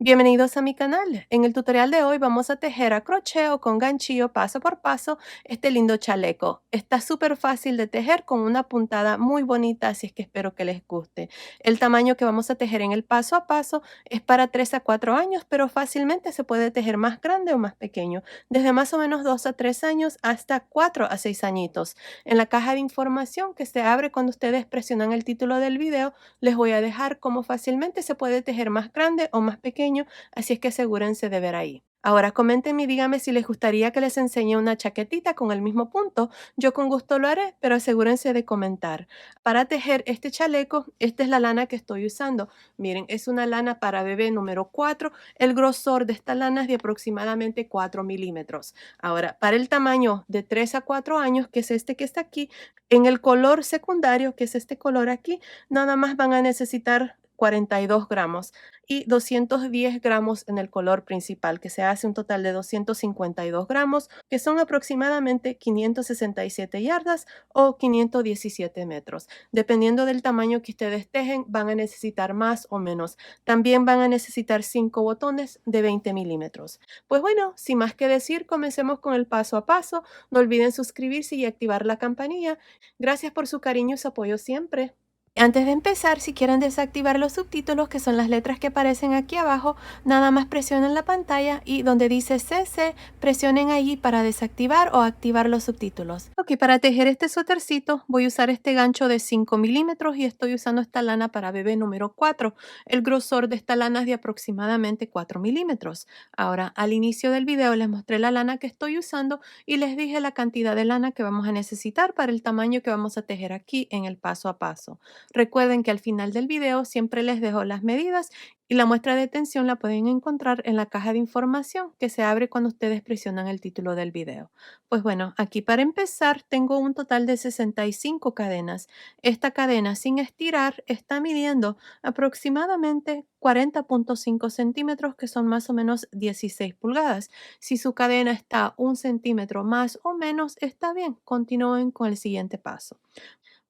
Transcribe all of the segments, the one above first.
Bienvenidos a mi canal. En el tutorial de hoy vamos a tejer a crochet o con ganchillo paso por paso este lindo chaleco. Está súper fácil de tejer con una puntada muy bonita, así es que espero que les guste. El tamaño que vamos a tejer en el paso a paso es para 3 a 4 años, pero fácilmente se puede tejer más grande o más pequeño, desde más o menos 2 a 3 años hasta 4 a 6 añitos. En la caja de información que se abre cuando ustedes presionan el título del video, les voy a dejar cómo fácilmente se puede tejer más grande o más pequeño, así es que asegúrense de ver ahí. Ahora coméntenme y díganme si les gustaría que les enseñe una chaquetita con el mismo punto. Yo con gusto lo haré, pero asegúrense de comentar. Para tejer este chaleco, esta es la lana que estoy usando. Miren, es una lana para bebé número 4. El grosor de esta lana es de aproximadamente 4 milímetros. Ahora, para el tamaño de 3 a 4 años, que es este que está aquí, en el color secundario, que es este color aquí, nada más van a necesitar 42 gramos y 210 gramos en el color principal, que se hace un total de 252 gramos, que son aproximadamente 567 yardas o 517 metros. Dependiendo del tamaño que ustedes tejen, van a necesitar más o menos. También van a necesitar 5 botones de 20 milímetros. Pues bueno, sin más que decir, comencemos con el paso a paso. No olviden suscribirse y activar la campanilla. Gracias por su cariño y su apoyo siempre. Antes de empezar, si quieren desactivar los subtítulos, que son las letras que aparecen aquí abajo, nada más presionen la pantalla y donde dice CC, presionen allí para desactivar o activar los subtítulos. Ok, para tejer este suétercito voy a usar este gancho de 5 milímetros y estoy usando esta lana para bebé número 4. El grosor de esta lana es de aproximadamente 4 milímetros. Ahora, al inicio del video les mostré la lana que estoy usando y les dije la cantidad de lana que vamos a necesitar para el tamaño que vamos a tejer aquí en el paso a paso. Recuerden que al final del video siempre les dejo las medidas y la muestra de tensión la pueden encontrar en la caja de información que se abre cuando ustedes presionan el título del video. Pues bueno, aquí para empezar tengo un total de 65 cadenas. Esta cadena sin estirar está midiendo aproximadamente 40.5 centímetros, que son más o menos 16 pulgadas. Si su cadena está un centímetro más o menos, está bien. Continúen con el siguiente paso.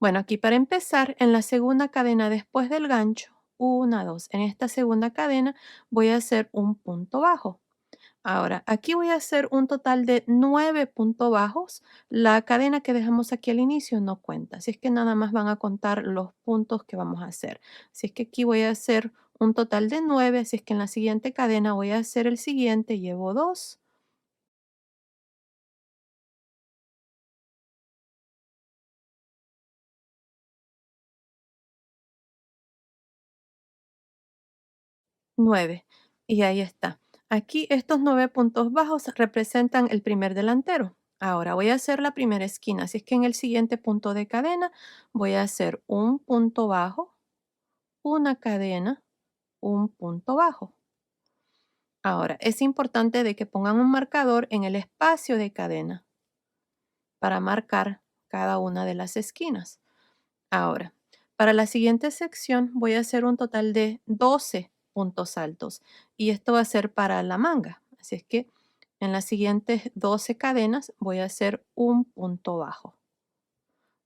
Bueno, aquí para empezar, en la segunda cadena después del gancho, una, dos. En esta segunda cadena voy a hacer un punto bajo. Ahora, aquí voy a hacer un total de 9 puntos bajos. La cadena que dejamos aquí al inicio no cuenta, así es que nada más van a contar los puntos que vamos a hacer. Así es que aquí voy a hacer un total de 9, así es que en la siguiente cadena voy a hacer el siguiente, llevo 2, 9. Y ahí está. Aquí estos 9 puntos bajos representan el primer delantero. Ahora voy a hacer la primera esquina, así es que en el siguiente punto de cadena voy a hacer un punto bajo, una cadena, un punto bajo. Ahora es importante de que pongan un marcador en el espacio de cadena para marcar cada una de las esquinas. Ahora, para la siguiente sección voy a hacer un total de 12 puntos altos y esto va a ser para la manga. Así es que en las siguientes 12 cadenas voy a hacer un punto bajo.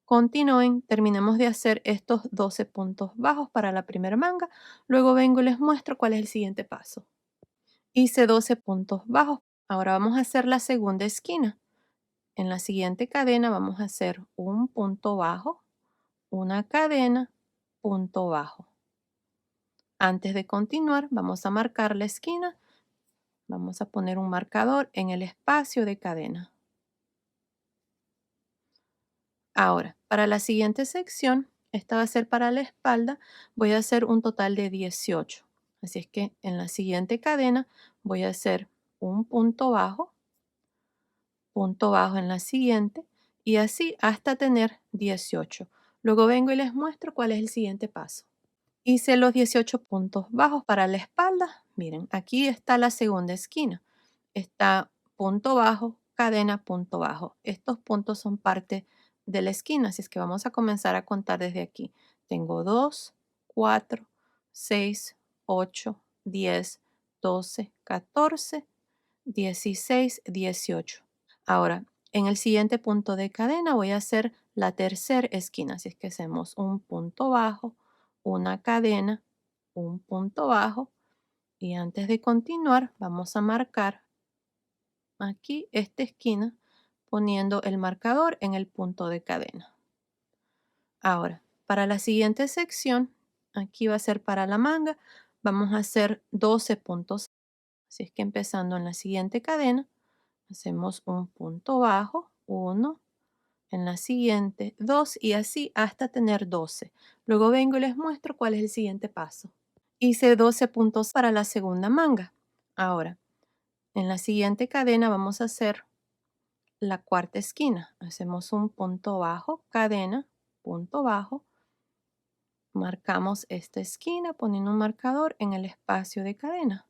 Continúen, terminemos de hacer estos 12 puntos bajos para la primera manga. Luego vengo y les muestro cuál es el siguiente paso. Hice 12 puntos bajos. Ahora vamos a hacer la segunda esquina. En la siguiente cadena vamos a hacer un punto bajo, una cadena, punto bajo. Antes de continuar, vamos a marcar la esquina. Vamos a poner un marcador en el espacio de cadena. Ahora, para la siguiente sección, esta va a ser para la espalda, voy a hacer un total de 18. Así es que en la siguiente cadena voy a hacer un punto bajo en la siguiente y así hasta tener 18. Luego vengo y les muestro cuál es el siguiente paso. Hice los 18 puntos bajos para la espalda. Miren, aquí está la segunda esquina. Está punto bajo, cadena, punto bajo. Estos puntos son parte de la esquina, así es que vamos a comenzar a contar desde aquí. Tengo 2, 4, 6, 8, 10, 12, 14, 16, 18. Ahora, en el siguiente punto de cadena voy a hacer la tercera esquina, así es que hacemos un punto bajo, una cadena, un punto bajo Y antes de continuar, vamos a marcar aquí esta esquina poniendo el marcador en el punto de cadena. Ahora, para la siguiente sección, aquí va a ser para la manga, vamos a hacer 12 puntos. Así es que empezando en la siguiente cadena, hacemos un punto bajo, 1, en la siguiente 2 y así hasta tener 12. Luego vengo y les muestro cuál es el siguiente paso. Hice 12 puntos para la segunda manga. Ahora, en la siguiente cadena vamos a hacer la cuarta esquina. Hacemos un punto bajo, cadena, punto bajo. Marcamos esta esquina poniendo un marcador en el espacio de cadena.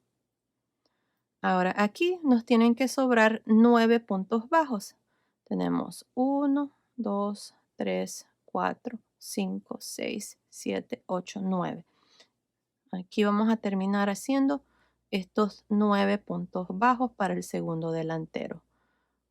Ahora aquí nos tienen que sobrar 9 puntos bajos. Tenemos 1, 2, 3, 4, 5, 6, 7, 8, 9. Aquí vamos a terminar haciendo estos 9 puntos bajos para el segundo delantero.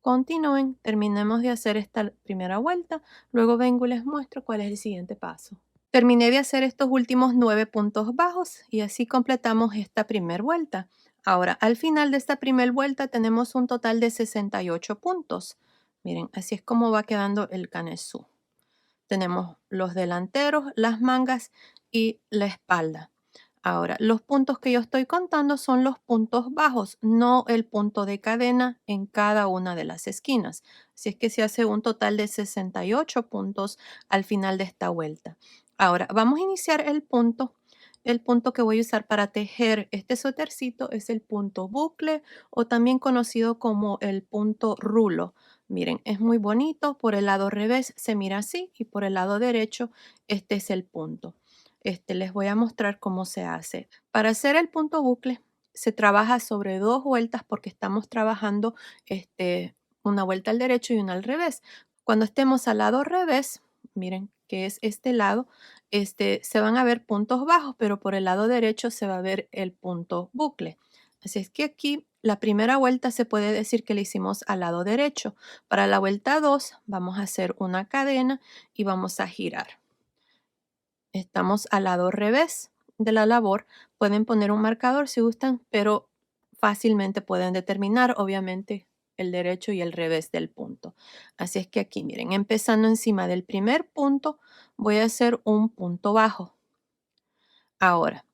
Continúen, terminemos de hacer esta primera vuelta, luego vengo y les muestro cuál es el siguiente paso. Terminé de hacer estos últimos 9 puntos bajos y así completamos esta primera vuelta. Ahora, al final de esta primera vuelta tenemos un total de 68 puntos. Miren, así es como va quedando el canesú. Tenemos los delanteros, las mangas y la espalda. Ahora, los puntos que yo estoy contando son los puntos bajos, no el punto de cadena en cada una de las esquinas. Así es que se hace un total de 68 puntos al final de esta vuelta. Ahora, vamos a iniciar el punto. El punto que voy a usar para tejer este suétercito es el punto bucle o también conocido como el punto rulo. Miren, es muy bonito. Por el lado revés se mira así y por el lado derecho este es el punto. Les voy a mostrar cómo se hace. Para hacer el punto bucle se trabaja sobre 2 vueltas porque estamos trabajando una vuelta al derecho y una al revés. Cuando estemos al lado revés, miren que es este lado, se van a ver puntos bajos, pero por el lado derecho se va a ver el punto bucle. Así es que aquí la primera vuelta se puede decir que la hicimos al lado derecho. Para la vuelta 2 vamos a hacer una cadena y vamos a girar. Estamos al lado revés de la labor. Pueden poner un marcador si gustan, pero fácilmente pueden determinar, obviamente, el derecho y el revés del punto. Así es que aquí, miren, empezando encima del primer punto, voy a hacer un punto bajo. Ahora,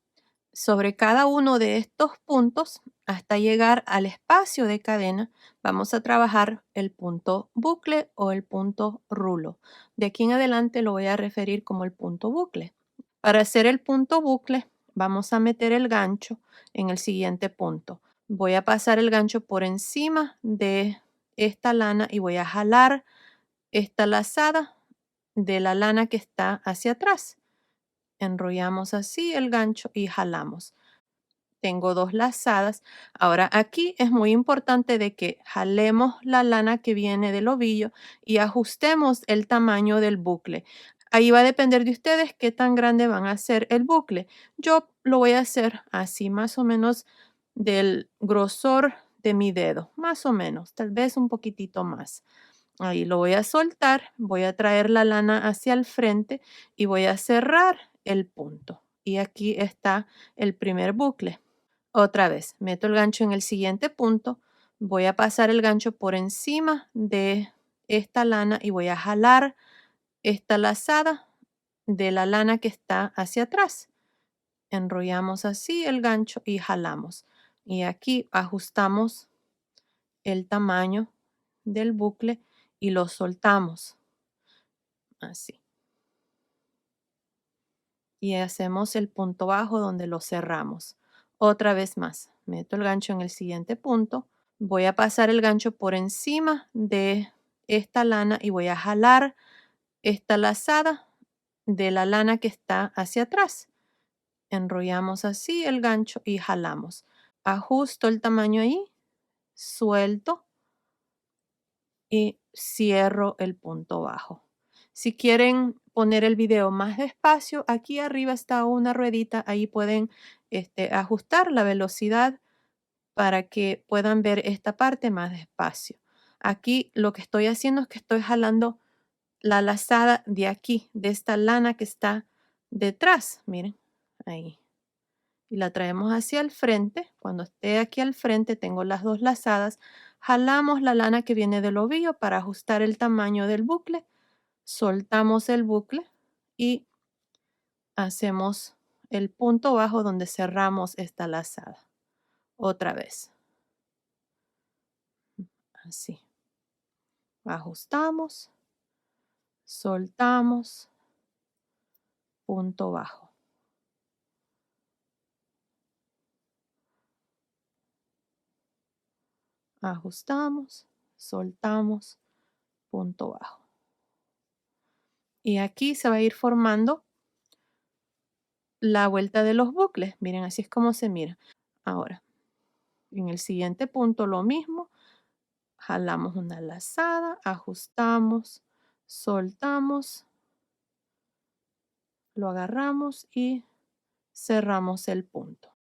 sobre cada uno de estos puntos, hasta llegar al espacio de cadena, vamos a trabajar el punto bucle o el punto rulo. De aquí en adelante lo voy a referir como el punto bucle. Para hacer el punto bucle, vamos a meter el gancho en el siguiente punto. Voy a pasar el gancho por encima de esta lana y voy a jalar esta lazada de la lana que está hacia atrás. Enrollamos así el gancho y jalamos. Tengo 2 lazadas. Ahora aquí es muy importante de que jalemos la lana que viene del ovillo y ajustemos el tamaño del bucle. Ahí va a depender de ustedes qué tan grande van a hacer el bucle. Yo lo voy a hacer así, más o menos del grosor de mi dedo, más o menos, tal vez un poquitito más. Ahí lo voy a soltar, voy a traer la lana hacia el frente y voy a cerrar el punto. Y aquí está el primer bucle. Otra vez, meto el gancho en el siguiente punto, voy a pasar el gancho por encima de esta lana y voy a jalar esta lazada de la lana que está hacia atrás. Enrollamos así el gancho y jalamos. Y aquí ajustamos el tamaño del bucle y lo soltamos así. Y hacemos el punto bajo donde lo cerramos. Otra vez más, meto el gancho en el siguiente punto. Voy a pasar el gancho por encima de esta lana y voy a jalar esta lazada de la lana que está hacia atrás. Enrollamos así el gancho y jalamos. Ajusto el tamaño ahí, suelto y cierro el punto bajo. Si quieren poner el video más despacio, aquí arriba está una ruedita, ahí pueden ajustar la velocidad para que puedan ver esta parte más despacio. Aquí lo que estoy haciendo es que estoy jalando la lazada de aquí, de esta lana que está detrás, miren, ahí. y la traemos hacia el frente. Cuando esté aquí al frente, tengo las dos lazadas. Jalamos la lana que viene del ovillo para ajustar el tamaño del bucle. Soltamos el bucle y hacemos el punto bajo donde cerramos esta lazada. Otra vez. Así. Ajustamos, soltamos, punto bajo. Ajustamos, soltamos, punto bajo. Y aquí se va a ir formando la vuelta de los bucles. Miren, así es como se mira. Ahora, en el siguiente punto lo mismo. Jalamos una lazada, ajustamos, soltamos, lo agarramos y cerramos el punto.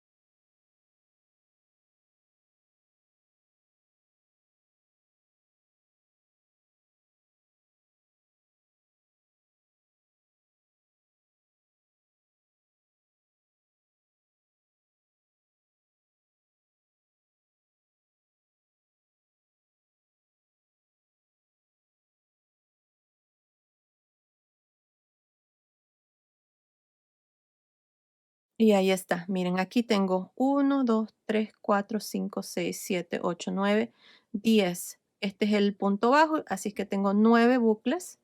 Y ahí está. Miren, aquí tengo 1, 2, 3, 4, 5, 6, 7, 8, 9, 10. Este es el punto bajo, así que tengo 9 bucles.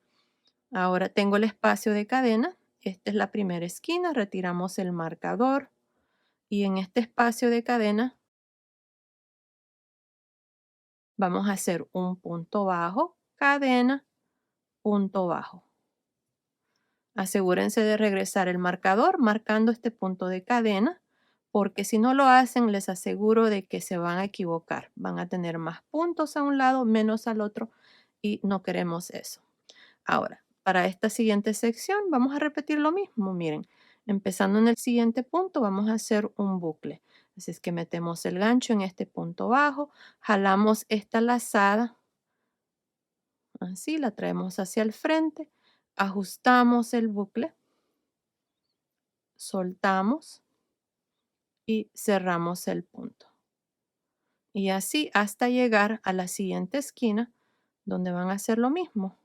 Ahora tengo el espacio de cadena. Esta es la primera esquina. Retiramos el marcador. Y en este espacio de cadena vamos a hacer un punto bajo, cadena, punto bajo. Asegúrense de regresar el marcador marcando este punto de cadena, porque si no lo hacen, les aseguro de que se van a equivocar. Van a tener más puntos a un lado, menos al otro, y no queremos eso. Ahora, para esta siguiente sección vamos a repetir lo mismo. Miren, empezando en el siguiente punto, vamos a hacer un bucle. Así es que metemos el gancho en este punto bajo, jalamos esta lazada, así la traemos hacia el frente, ajustamos el bucle, soltamos y cerramos el punto. Y así hasta llegar a la siguiente esquina donde van a hacer lo mismo.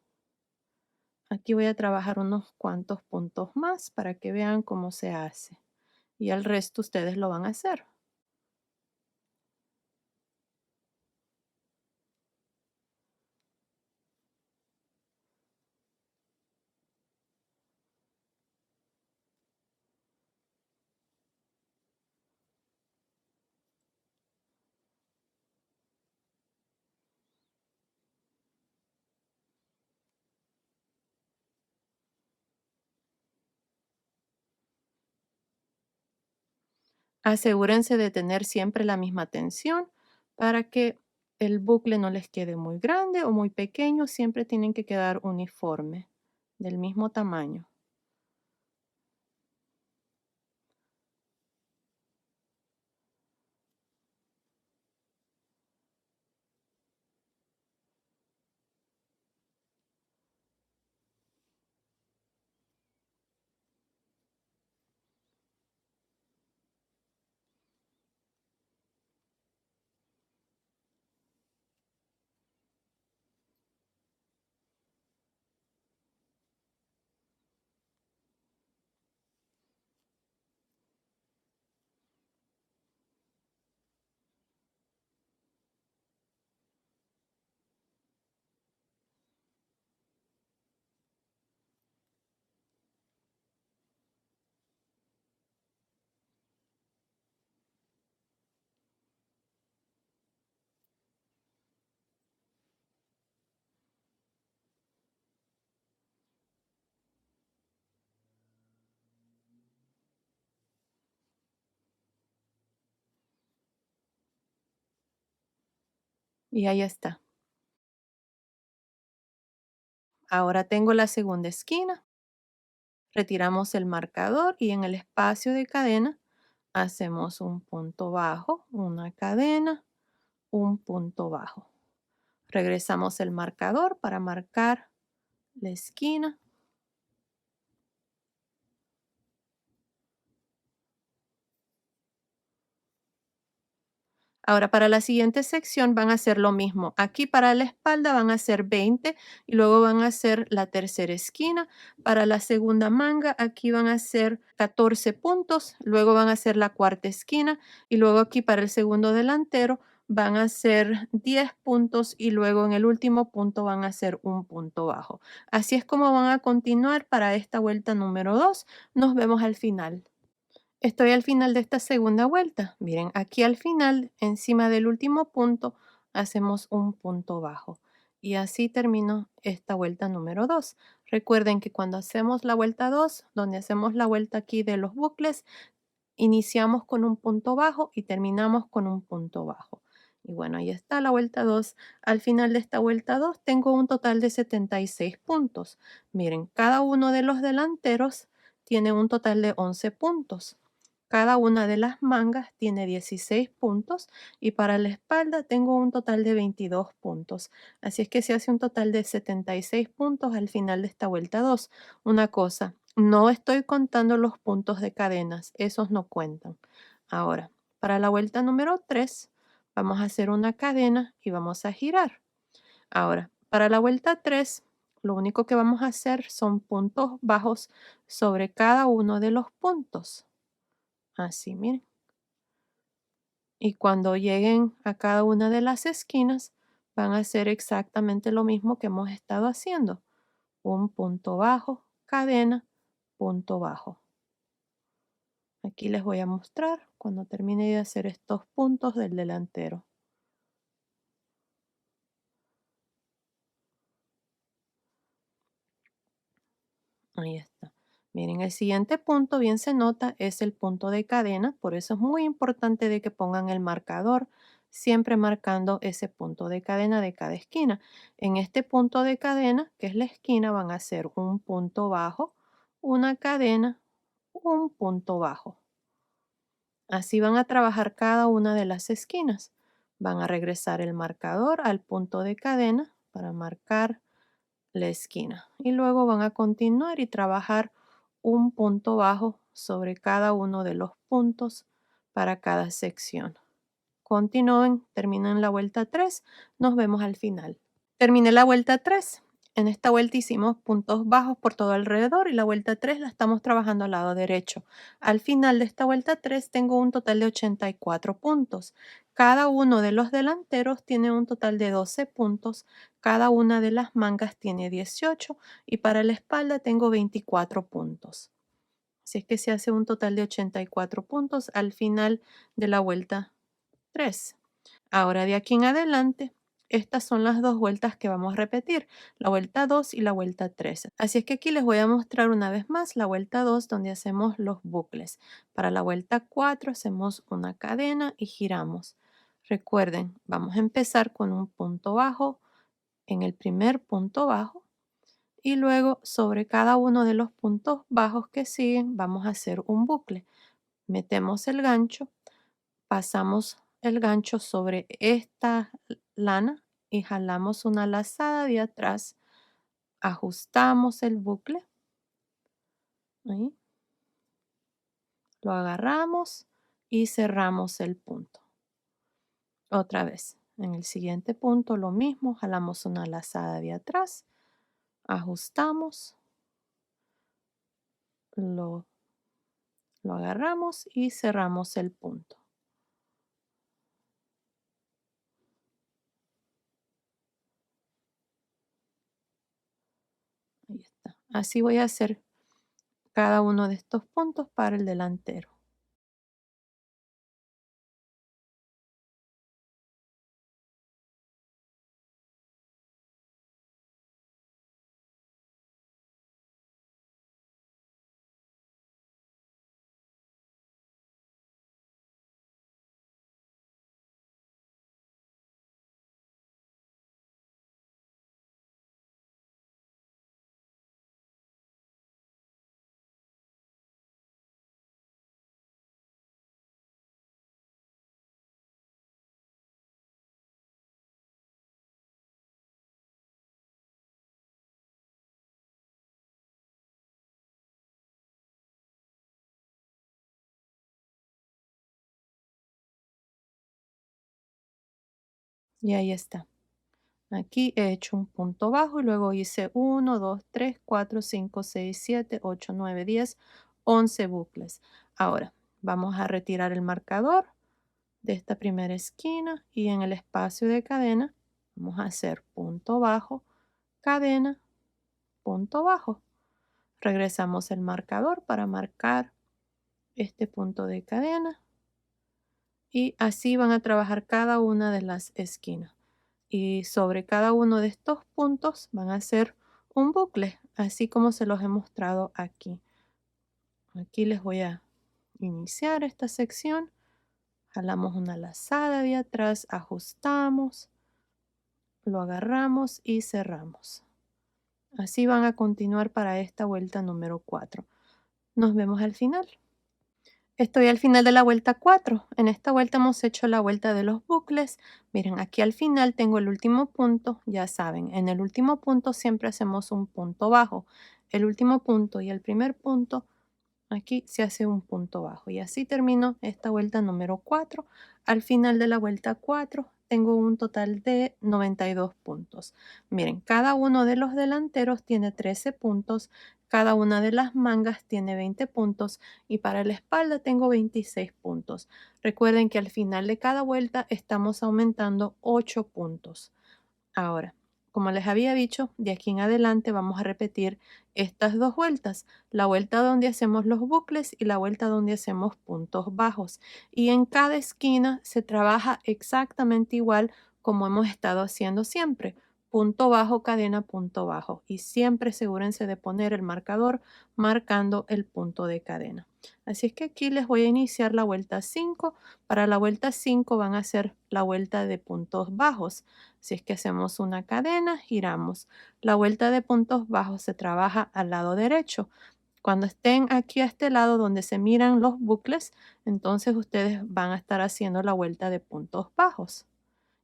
Aquí voy a trabajar unos cuantos puntos más para que vean cómo se hace. Y el resto ustedes lo van a hacer. Asegúrense de tener siempre la misma tensión para que el bucle no les quede muy grande o muy pequeño. Siempre tienen que quedar uniforme, del mismo tamaño. Y ahí está. Ahora tengo la segunda esquina. Retiramos el marcador y en el espacio de cadena hacemos un punto bajo, una cadena, un punto bajo. Regresamos el marcador para marcar la esquina. Ahora para la siguiente sección van a hacer lo mismo. Aquí para la espalda van a hacer 20 y luego van a hacer la tercera esquina. Para la segunda manga aquí van a hacer 14 puntos, luego van a hacer la cuarta esquina y luego aquí para el segundo delantero van a hacer 10 puntos y luego en el último punto van a hacer un punto bajo. Así es como van a continuar para esta vuelta número 2. Nos vemos al final. Estoy al final de esta segunda vuelta. Miren, aquí al final, encima del último punto, hacemos un punto bajo. Y así termino esta vuelta número 2. Recuerden que cuando hacemos la vuelta 2, donde hacemos la vuelta aquí de los bucles, iniciamos con un punto bajo y terminamos con un punto bajo. Y bueno, ahí está la vuelta 2. Al final de esta vuelta 2 tengo un total de 76 puntos. Miren, cada uno de los delanteros tiene un total de 11 puntos. Cada una de las mangas tiene 16 puntos y para la espalda tengo un total de 22 puntos. Así es que se hace un total de 76 puntos al final de esta vuelta 2. Una cosa, no estoy contando los puntos de cadenas, esos no cuentan. Ahora, para la vuelta número 3, vamos a hacer una cadena y vamos a girar. Ahora, para la vuelta 3, lo único que vamos a hacer son puntos bajos sobre cada uno de los puntos. Así, miren. Y cuando lleguen a cada una de las esquinas, van a hacer exactamente lo mismo que hemos estado haciendo. Un punto bajo, cadena, punto bajo. Aquí les voy a mostrar cuando termine de hacer estos puntos del delantero. Ahí está. Miren, el siguiente punto, bien se nota, es el punto de cadena. Por eso es muy importante de que pongan el marcador, siempre marcando ese punto de cadena de cada esquina. En este punto de cadena, que es la esquina, van a hacer un punto bajo, una cadena, un punto bajo. Así van a trabajar cada una de las esquinas. Van a regresar el marcador al punto de cadena para marcar la esquina. Y luego van a continuar y trabajar un punto bajo sobre cada uno de los puntos para cada sección. Continúen, terminan la vuelta 3. Nos vemos al final. Terminé la vuelta 3. En esta vuelta hicimos puntos bajos por todo alrededor y la vuelta 3 la estamos trabajando al lado derecho. Al final de esta vuelta 3 tengo un total de 84 puntos. Cada uno de los delanteros tiene un total de 12 puntos. Cada una de las mangas tiene 18 y para la espalda tengo 24 puntos. Así es que se hace un total de 84 puntos al final de la vuelta 3. Ahora de aquí en adelante, estas son las dos vueltas que vamos a repetir, la vuelta 2 y la vuelta 3. Así es que aquí les voy a mostrar una vez más la vuelta 2 donde hacemos los bucles. Para la vuelta 4 hacemos una cadena y giramos. Recuerden, vamos a empezar con un punto bajo en el primer punto bajo y luego sobre cada uno de los puntos bajos que siguen vamos a hacer un bucle. Metemos el gancho, pasamos el gancho sobre esta lana y jalamos una lazada de atrás, ajustamos el bucle, ahí, lo agarramos y cerramos el punto. Otra vez, en el siguiente punto lo mismo, jalamos una lazada de atrás, ajustamos, lo, lo agarramos y cerramos el punto. Ahí está. Así voy a hacer cada uno de estos puntos para el delantero. Y ahí está. Aquí he hecho un punto bajo y luego hice 1, 2, 3, 4, 5, 6, 7, 8, 9, 10, 11 bucles. Ahora vamos a retirar el marcador de esta primera esquina y en el espacio de cadena vamos a hacer punto bajo, cadena, punto bajo. Regresamos el marcador para marcar este punto de cadena y así van a trabajar cada una de las esquinas. Y sobre cada uno de estos puntos van a hacer un bucle, así como se los he mostrado aquí. Aquí les voy a iniciar esta sección. Jalamos una lazada de atrás, ajustamos, lo agarramos y cerramos. Así van a continuar para esta vuelta número 4. Nos vemos al final. Estoy al final de la vuelta 4. En esta vuelta hemos hecho la vuelta de los bucles. Miren, aquí al final tengo el último punto. Ya saben, en el último punto siempre hacemos un punto bajo. El último punto y el primer punto, aquí se hace un punto bajo. Y así termino esta vuelta número 4. Al final de la vuelta 4 tengo un total de 92 puntos. Miren, cada uno de los delanteros tiene 13 puntos. Cada una de las mangas tiene 20 puntos y para la espalda tengo 26 puntos. Recuerden que al final de cada vuelta estamos aumentando 8 puntos. Ahora, como les había dicho, de aquí en adelante vamos a repetir estas dos vueltas, la vuelta donde hacemos los bucles y la vuelta donde hacemos puntos bajos. Y en cada esquina se trabaja exactamente igual como hemos estado haciendo siempre. Punto bajo, cadena, punto bajo. Y siempre asegúrense de poner el marcador marcando el punto de cadena. Así es que aquí les voy a iniciar la vuelta 5. Para la vuelta 5 van a hacer la vuelta de puntos bajos. Si es que hacemos una cadena, giramos. La vuelta de puntos bajos se trabaja al lado derecho. Cuando estén aquí a este lado donde se miran los bucles, entonces ustedes van a estar haciendo la vuelta de puntos bajos.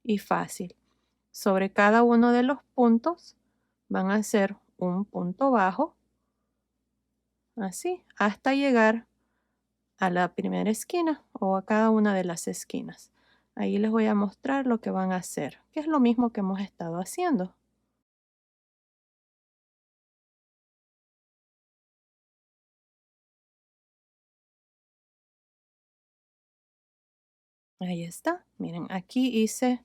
Y fácil. Sobre cada uno de los puntos van a hacer un punto bajo, así, hasta llegar a la primera esquina o a cada una de las esquinas. Ahí les voy a mostrar lo que van a hacer, que es lo mismo que hemos estado haciendo. Ahí está. Miren, aquí hice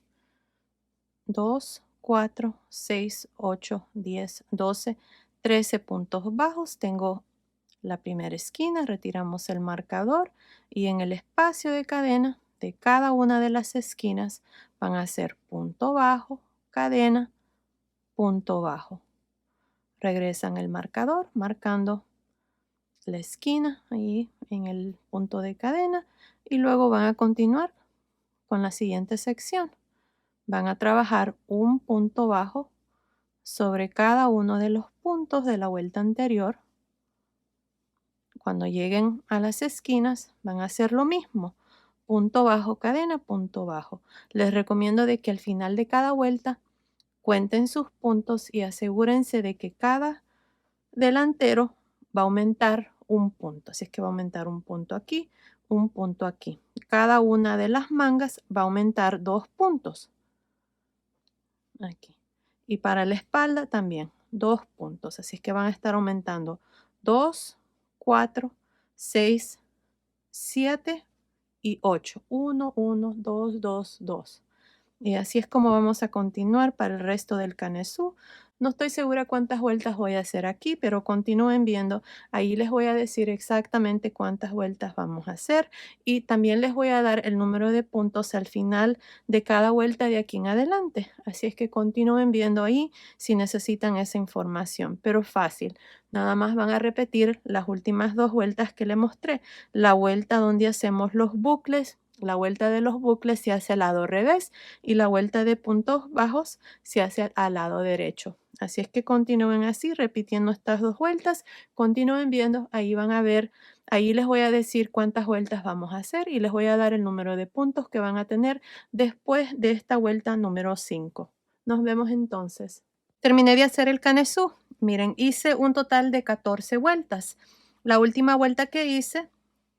2, 4, 6, 8, 10, 12, 13 puntos bajos. Tengo la primera esquina, retiramos el marcador y en el espacio de cadena de cada una de las esquinas van a ser punto bajo, cadena, punto bajo. Regresan el marcador marcando la esquina ahí en el punto de cadena y luego van a continuar con la siguiente sección. Van a trabajar un punto bajo sobre cada uno de los puntos de la vuelta anterior. Cuando lleguen a las esquinas van a hacer lo mismo. Punto bajo, cadena, punto bajo. Les recomiendo de que al final de cada vuelta cuenten sus puntos y asegúrense de que cada delantero va a aumentar un punto. Así es que va a aumentar un punto aquí, un punto aquí. Cada una de las mangas va a aumentar 2 puntos. Aquí. Y para la espalda también, 2 puntos. Así es que van a estar aumentando 2, 4, 6, 7 y 8. 1, 1, 2, 2, 2. Y así es como vamos a continuar para el resto del canesú. No estoy segura cuántas vueltas voy a hacer aquí, pero continúen viendo. Ahí les voy a decir exactamente cuántas vueltas vamos a hacer y también les voy a dar el número de puntos al final de cada vuelta de aquí en adelante. Así es que continúen viendo ahí si necesitan esa información, pero fácil. Nada más van a repetir las últimas dos vueltas que les mostré. La vuelta donde hacemos los bucles. La vuelta de los bucles se hace al lado revés y la vuelta de puntos bajos se hace al lado derecho. Así es que continúen así, repitiendo estas dos vueltas. Continúen viendo, ahí van a ver, ahí les voy a decir cuántas vueltas vamos a hacer y les voy a dar el número de puntos que van a tener después de esta vuelta número 5. Nos vemos entonces. Terminé de hacer el canesú. Miren, hice un total de 14 vueltas. La última vuelta que hice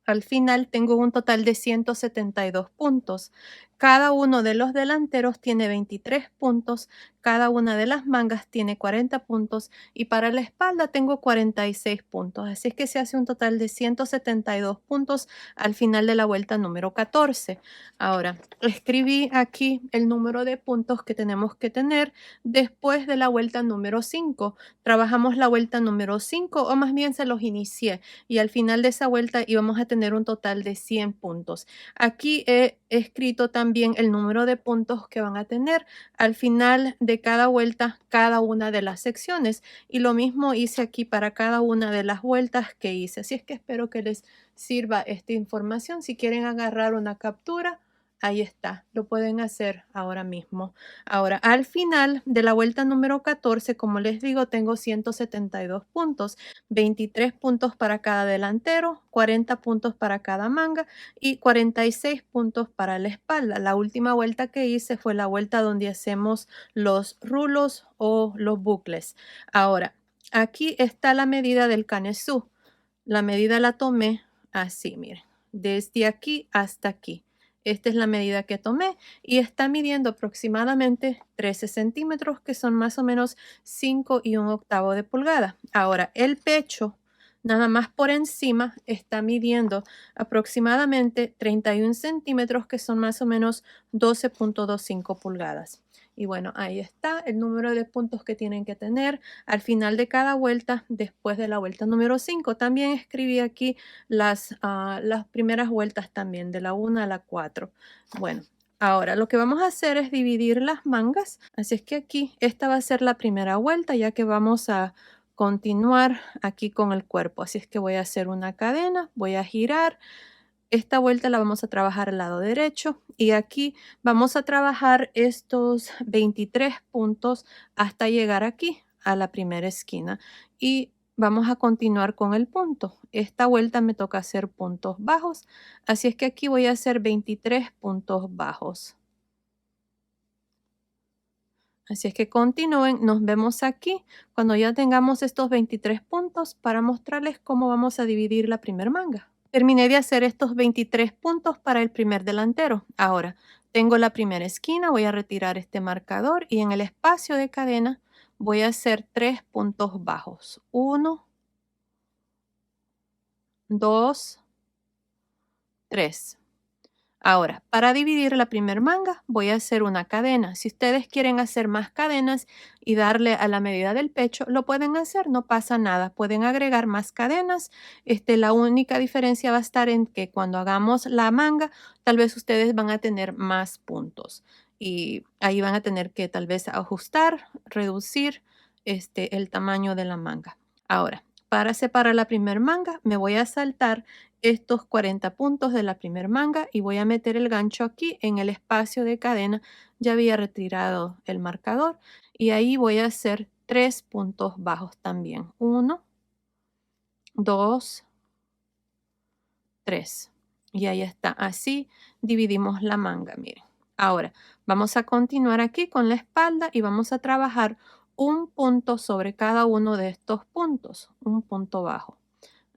al final tengo un total de 172 puntos. Cada uno de los delanteros tiene 23 puntos, cada una de las mangas tiene 40 puntos y para la espalda tengo 46 puntos. Así es que se hace un total de 172 puntos al final de la vuelta número 14. Ahora, escribí aquí el número de puntos que tenemos que tener después de la vuelta número 5. Trabajamos la vuelta número 5 o más bien se los inicié y al final de esa vuelta íbamos a tener un total de 100 puntos. Aquí he escrito también el número de puntos que van a tener al final de cada vuelta, cada una de las secciones. Y lo mismo hice aquí para cada una de las vueltas que hice. Así es que espero que les sirva esta información. Si quieren agarrar una captura, ahí está, lo pueden hacer ahora mismo. Ahora, al final de la vuelta número 14, como les digo, tengo 172 puntos, 23 puntos para cada delantero, 40 puntos para cada manga y 46 puntos para la espalda. La última vuelta que hice fue la vuelta donde hacemos los rulos o los bucles. Ahora, aquí está la medida del canesú. La medida la tomé así, miren, desde aquí hasta aquí. Esta es la medida que tomé y está midiendo aproximadamente 13 centímetros, que son más o menos 5 y un octavo de pulgada. Ahora, el pecho, nada más por encima, está midiendo aproximadamente 31 centímetros, que son más o menos 12.25 pulgadas. Y bueno, ahí está el número de puntos que tienen que tener al final de cada vuelta, después de la vuelta número 5. También escribí aquí las primeras vueltas también, de la 1 a la 4. Bueno, ahora lo que vamos a hacer es dividir las mangas. Así es que aquí esta va a ser la primera vuelta, ya que vamos a continuar aquí con el cuerpo. Así es que voy a hacer una cadena, voy a girar. Esta vuelta la vamos a trabajar al lado derecho y aquí vamos a trabajar estos 23 puntos hasta llegar aquí a la primera esquina y vamos a continuar con el punto. Esta vuelta me toca hacer puntos bajos, así es que aquí voy a hacer 23 puntos bajos. Así es que continúen, nos vemos aquí cuando ya tengamos estos 23 puntos para mostrarles cómo vamos a dividir la primer manga. Terminé de hacer estos 23 puntos para el primer delantero. Ahora, tengo la primera esquina, voy a retirar este marcador y en el espacio de cadena voy a hacer 3 puntos bajos. Uno, 2, 3. Ahora, para dividir la primer manga, voy a hacer una cadena. Si ustedes quieren hacer más cadenas y darle a la medida del pecho, lo pueden hacer, no pasa nada. Pueden agregar más cadenas. La única diferencia va a estar en que cuando hagamos la manga, tal vez ustedes van a tener más puntos. Y ahí van a tener que tal vez ajustar, reducir el tamaño de la manga. Ahora, para separar la primer manga, me voy a saltar estos 40 puntos de la primer manga y voy a meter el gancho aquí en el espacio de cadena. Ya había retirado el marcador y ahí voy a hacer 3 puntos bajos también. Uno, 2, 3. Y ahí está. Así dividimos la manga, miren. Ahora vamos a continuar aquí con la espalda y vamos a trabajar un punto sobre cada uno de estos puntos, un punto bajo.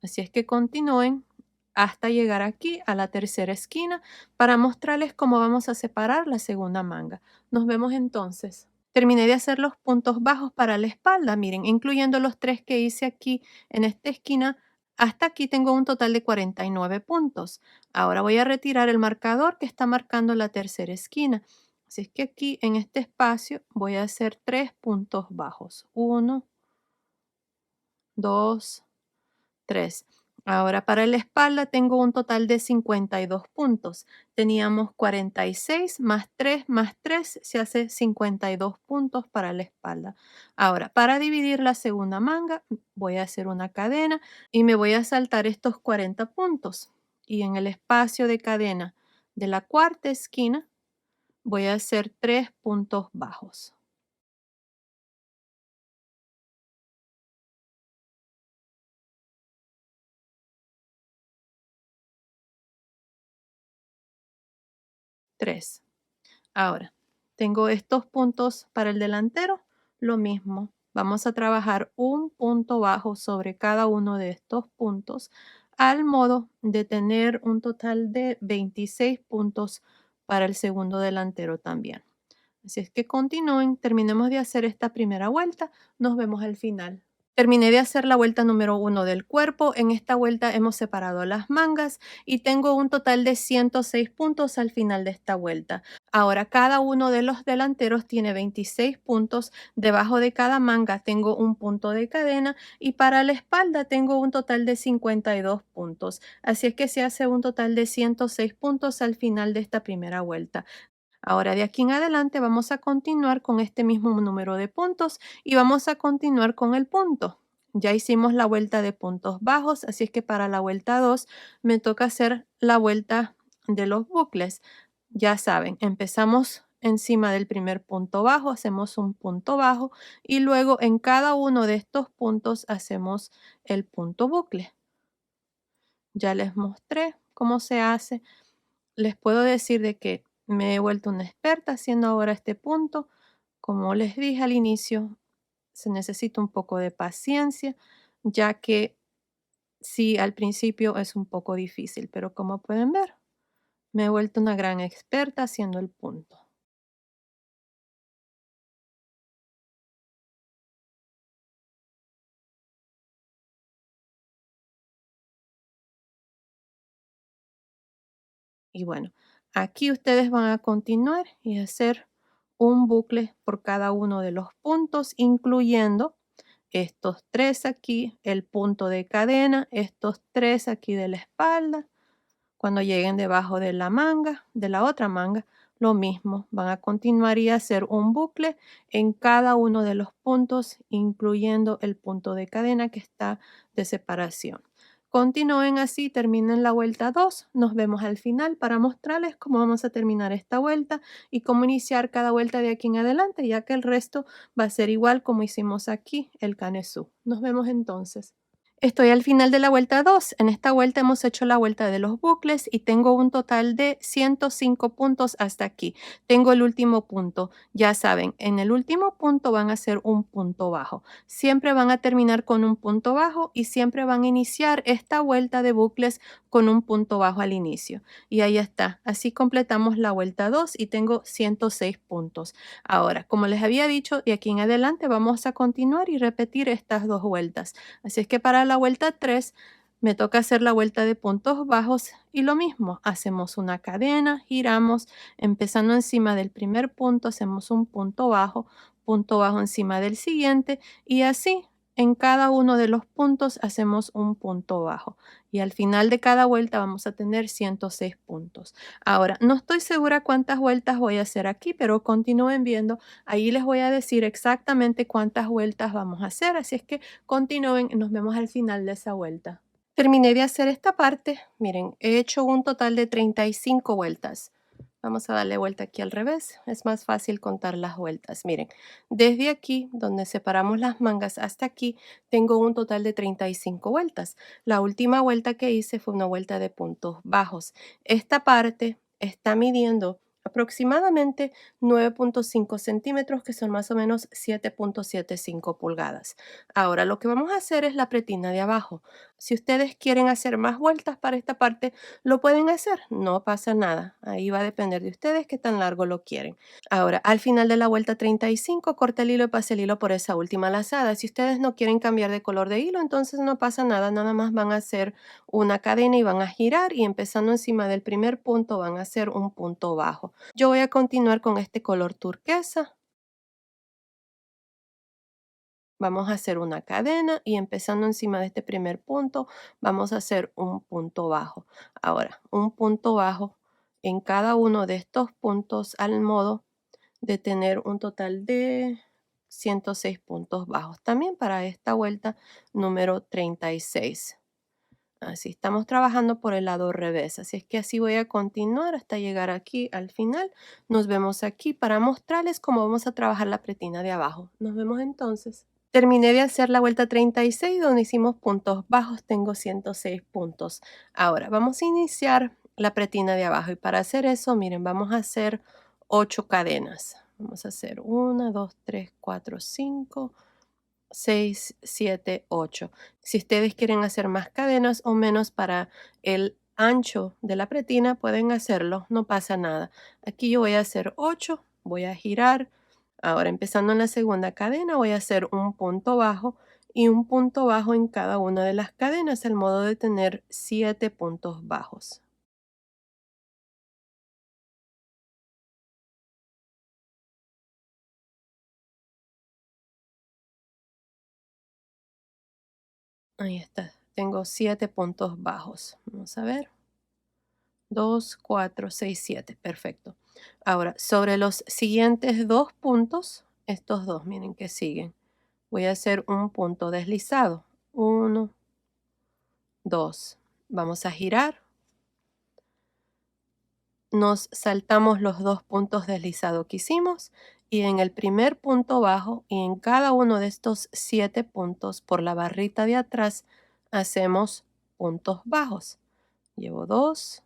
Así es que continúen hasta llegar aquí a la tercera esquina para mostrarles cómo vamos a separar la segunda manga. Nos vemos entonces. Terminé de hacer los puntos bajos para la espalda, miren, incluyendo los 3 que hice aquí en esta esquina. Hasta aquí tengo un total de 49 puntos. Ahora voy a retirar el marcador que está marcando la tercera esquina. Así es que aquí en este espacio voy a hacer 3 puntos bajos. Uno, 2, 3. Ahora para la espalda tengo un total de 52 puntos. Teníamos 46 más 3 se hace 52 puntos para la espalda. Ahora para dividir la segunda manga voy a hacer una cadena y me voy a saltar estos 40 puntos. Y en el espacio de cadena de la cuarta esquina voy a hacer 3 puntos bajos. 3. Ahora, tengo estos puntos para el delantero, lo mismo. Vamos a trabajar un punto bajo sobre cada uno de estos puntos, al modo de tener un total de 26 puntos para el segundo delantero también. Así es que continúen, terminemos de hacer esta primera vuelta, nos vemos al final. Terminé de hacer la vuelta número 1 del cuerpo. En esta vuelta hemos separado las mangas y tengo un total de 106 puntos al final de esta vuelta. Ahora cada uno de los delanteros tiene 26 puntos. Debajo de cada manga tengo un punto de cadena y para la espalda tengo un total de 52 puntos. Así es que se hace un total de 106 puntos al final de esta primera vuelta. Ahora de aquí en adelante vamos a continuar con este mismo número de puntos y vamos a continuar con el punto. Ya hicimos la vuelta de puntos bajos, así es que para la vuelta 2 me toca hacer la vuelta de los bucles. Ya saben, empezamos encima del primer punto bajo, hacemos un punto bajo y luego en cada uno de estos puntos hacemos el punto bucle. Ya les mostré cómo se hace. Les puedo decir de que me he vuelto una experta haciendo ahora este punto. Como les dije al inicio, se necesita un poco de paciencia, ya que sí, al principio es un poco difícil, pero como pueden ver, me he vuelto una gran experta haciendo el punto. Y bueno, aquí ustedes van a continuar y hacer un bucle por cada uno de los puntos, incluyendo estos tres aquí, el punto de cadena, estos tres aquí de la espalda. Cuando lleguen debajo de la manga, de la otra manga, lo mismo, van a continuar y hacer un bucle en cada uno de los puntos, incluyendo el punto de cadena que está de separación. Continúen así, terminen la vuelta 2. Nos vemos al final para mostrarles cómo vamos a terminar esta vuelta y cómo iniciar cada vuelta de aquí en adelante, ya que el resto va a ser igual como hicimos aquí el canesú. Nos vemos entonces. Estoy al final de la vuelta 2. En esta vuelta hemos hecho la vuelta de los bucles y tengo un total de 105 puntos hasta aquí. Tengo el último punto. Ya saben, en el último punto van a hacer un punto bajo. Siempre van a terminar con un punto bajo y siempre van a iniciar esta vuelta de bucles con un punto bajo al inicio. Y ahí está. Así completamos la vuelta 2 y tengo 106 puntos. Ahora, como les había dicho, de aquí en adelante vamos a continuar y repetir estas dos vueltas. Así es que para la vuelta 3 me toca hacer la vuelta de puntos bajos y lo mismo, hacemos una cadena, giramos, empezando encima del primer punto, hacemos un punto bajo encima del siguiente y así en cada uno de los puntos hacemos un punto bajo y al final de cada vuelta vamos a tener 106 puntos. Ahora, no estoy segura cuántas vueltas voy a hacer aquí, pero continúen viendo. Ahí les voy a decir exactamente cuántas vueltas vamos a hacer, así es que continúen, nos vemos al final de esa vuelta. Terminé de hacer esta parte, miren, he hecho un total de 35 vueltas. Vamos a darle vuelta aquí al revés, es más fácil contar las vueltas. Miren, desde aquí, donde separamos las mangas hasta aquí, tengo un total de 35 vueltas. La última vuelta que hice fue una vuelta de puntos bajos. Esta parte está midiendo aproximadamente 9.5 centímetros, que son más o menos 7.75 pulgadas. Ahora lo que vamos a hacer es la pretina de abajo. Si ustedes quieren hacer más vueltas para esta parte, lo pueden hacer, no pasa nada. Ahí va a depender de ustedes qué tan largo lo quieren. Ahora, al final de la vuelta 35, corta el hilo y pase el hilo por esa última lazada. Si ustedes no quieren cambiar de color de hilo, entonces no pasa nada, nada más van a hacer una cadena y van a girar y empezando encima del primer punto van a hacer un punto bajo. Yo voy a continuar con este color turquesa. Vamos a hacer una cadena y empezando encima de este primer punto, vamos a hacer un punto bajo. Ahora, un punto bajo en cada uno de estos puntos al modo de tener un total de 106 puntos bajos. También para esta vuelta número 36. Así estamos trabajando por el lado revés. Así es que así voy a continuar hasta llegar aquí al final. Nos vemos aquí para mostrarles cómo vamos a trabajar la pretina de abajo. Nos vemos entonces. Terminé de hacer la vuelta 36 donde hicimos puntos bajos, tengo 106 puntos. Ahora vamos a iniciar la pretina de abajo y para hacer eso, miren, vamos a hacer 8 cadenas. Vamos a hacer 1, 2, 3, 4, 5, 6, 7, 8. Si ustedes quieren hacer más cadenas o menos para el ancho de la pretina, pueden hacerlo, no pasa nada. Aquí yo voy a hacer 8, voy a girar. Ahora, empezando en la segunda cadena, voy a hacer un punto bajo y un punto bajo en cada una de las cadenas, al modo de tener 7 puntos bajos. Ahí está, tengo 7 puntos bajos. Vamos a ver. 2, 4, 6, 7. Perfecto. Ahora, sobre los siguientes dos puntos, estos dos, miren que siguen, voy a hacer un punto deslizado. Uno, 2. Vamos a girar. Nos saltamos los dos puntos deslizados que hicimos y en el primer punto bajo y en cada uno de estos 7 puntos por la barrita de atrás hacemos puntos bajos. Llevo 2,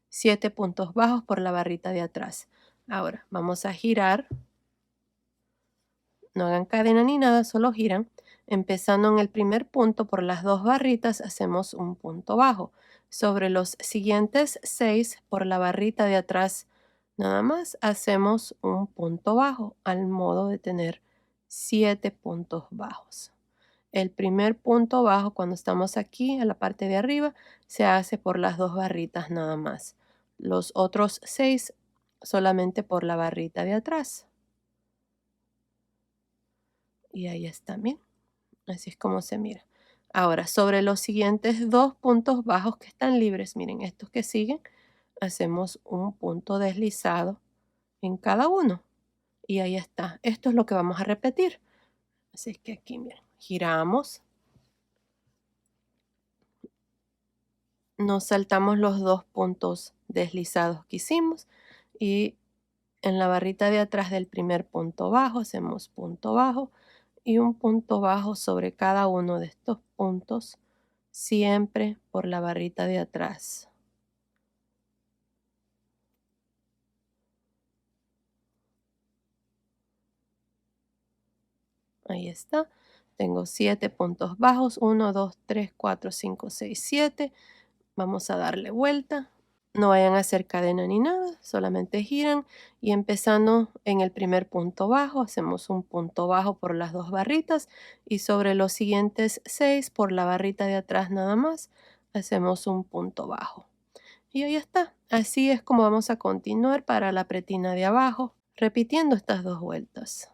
7 puntos bajos por la barrita de atrás. Ahora vamos a girar, no hagan cadena ni nada, solo giran. Empezando en el primer punto por las dos barritas hacemos un punto bajo. Sobre los siguientes 6 por la barrita de atrás nada más hacemos un punto bajo, al modo de tener 7 puntos bajos. El primer punto bajo, cuando estamos aquí en la parte de arriba, se hace por las dos barritas nada más. Los otros 6 solamente por la barrita de atrás. Y ahí está, bien. Así es como se mira. Ahora, sobre los siguientes dos puntos bajos que están libres, miren, estos que siguen, hacemos un punto deslizado en cada uno. Y ahí está. Esto es lo que vamos a repetir. Así es que aquí, miren, giramos. Nos saltamos los dos puntos deslizados que hicimos y en la barrita de atrás del primer punto bajo hacemos punto bajo y un punto bajo sobre cada uno de estos puntos, siempre por la barrita de atrás. Ahí está. Tengo 7 puntos bajos, 1, 2, 3, 4, 5, 6, 7. Vamos a darle vuelta. No vayan a hacer cadena ni nada, solamente giran y empezando en el primer punto bajo, hacemos un punto bajo por las dos barritas y sobre los siguientes 6 por la barrita de atrás nada más, hacemos un punto bajo. Y ahí está. Así es como vamos a continuar para la pretina de abajo, repitiendo estas dos vueltas.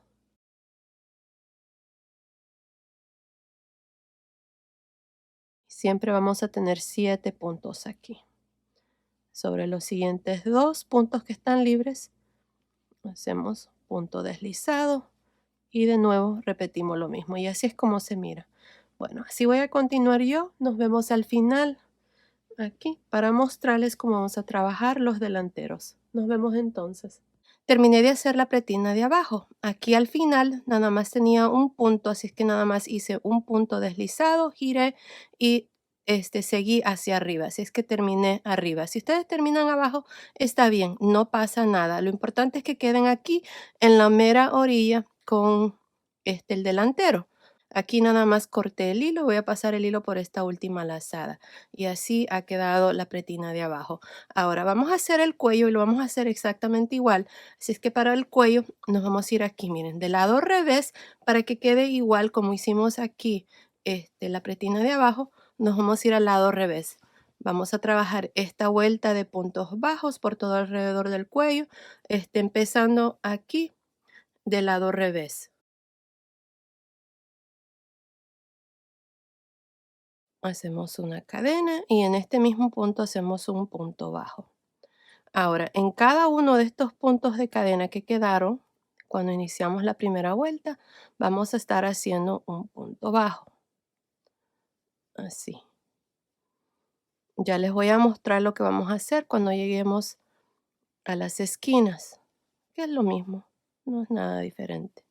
Siempre vamos a tener 7 puntos aquí. Sobre los siguientes dos puntos que están libres, hacemos punto deslizado y de nuevo repetimos lo mismo y así es como se mira. Bueno, así voy a continuar yo. Nos vemos al final aquí para mostrarles cómo vamos a trabajar los delanteros. Nos vemos entonces. Terminé de hacer la pretina de abajo. Aquí al final nada más tenía un punto, así es que nada más hice un punto deslizado, giré y seguí hacia arriba. Así es que terminé arriba. Si ustedes terminan abajo, está bien, no pasa nada. Lo importante es que queden aquí en la mera orilla con el delantero. Aquí nada más corté el hilo, voy a pasar el hilo por esta última lazada y así ha quedado la pretina de abajo. Ahora vamos a hacer el cuello y lo vamos a hacer exactamente igual. Así es que para el cuello nos vamos a ir aquí, miren, del lado revés para que quede igual como hicimos aquí la pretina de abajo, nos vamos a ir al lado revés. Vamos a trabajar esta vuelta de puntos bajos por todo alrededor del cuello, empezando aquí del lado revés. Hacemos una cadena y en este mismo punto hacemos un punto bajo. Ahora, en cada uno de estos puntos de cadena que quedaron, cuando iniciamos la primera vuelta, vamos a estar haciendo un punto bajo. Así. Ya les voy a mostrar lo que vamos a hacer cuando lleguemos a las esquinas, que es lo mismo, no es nada diferente.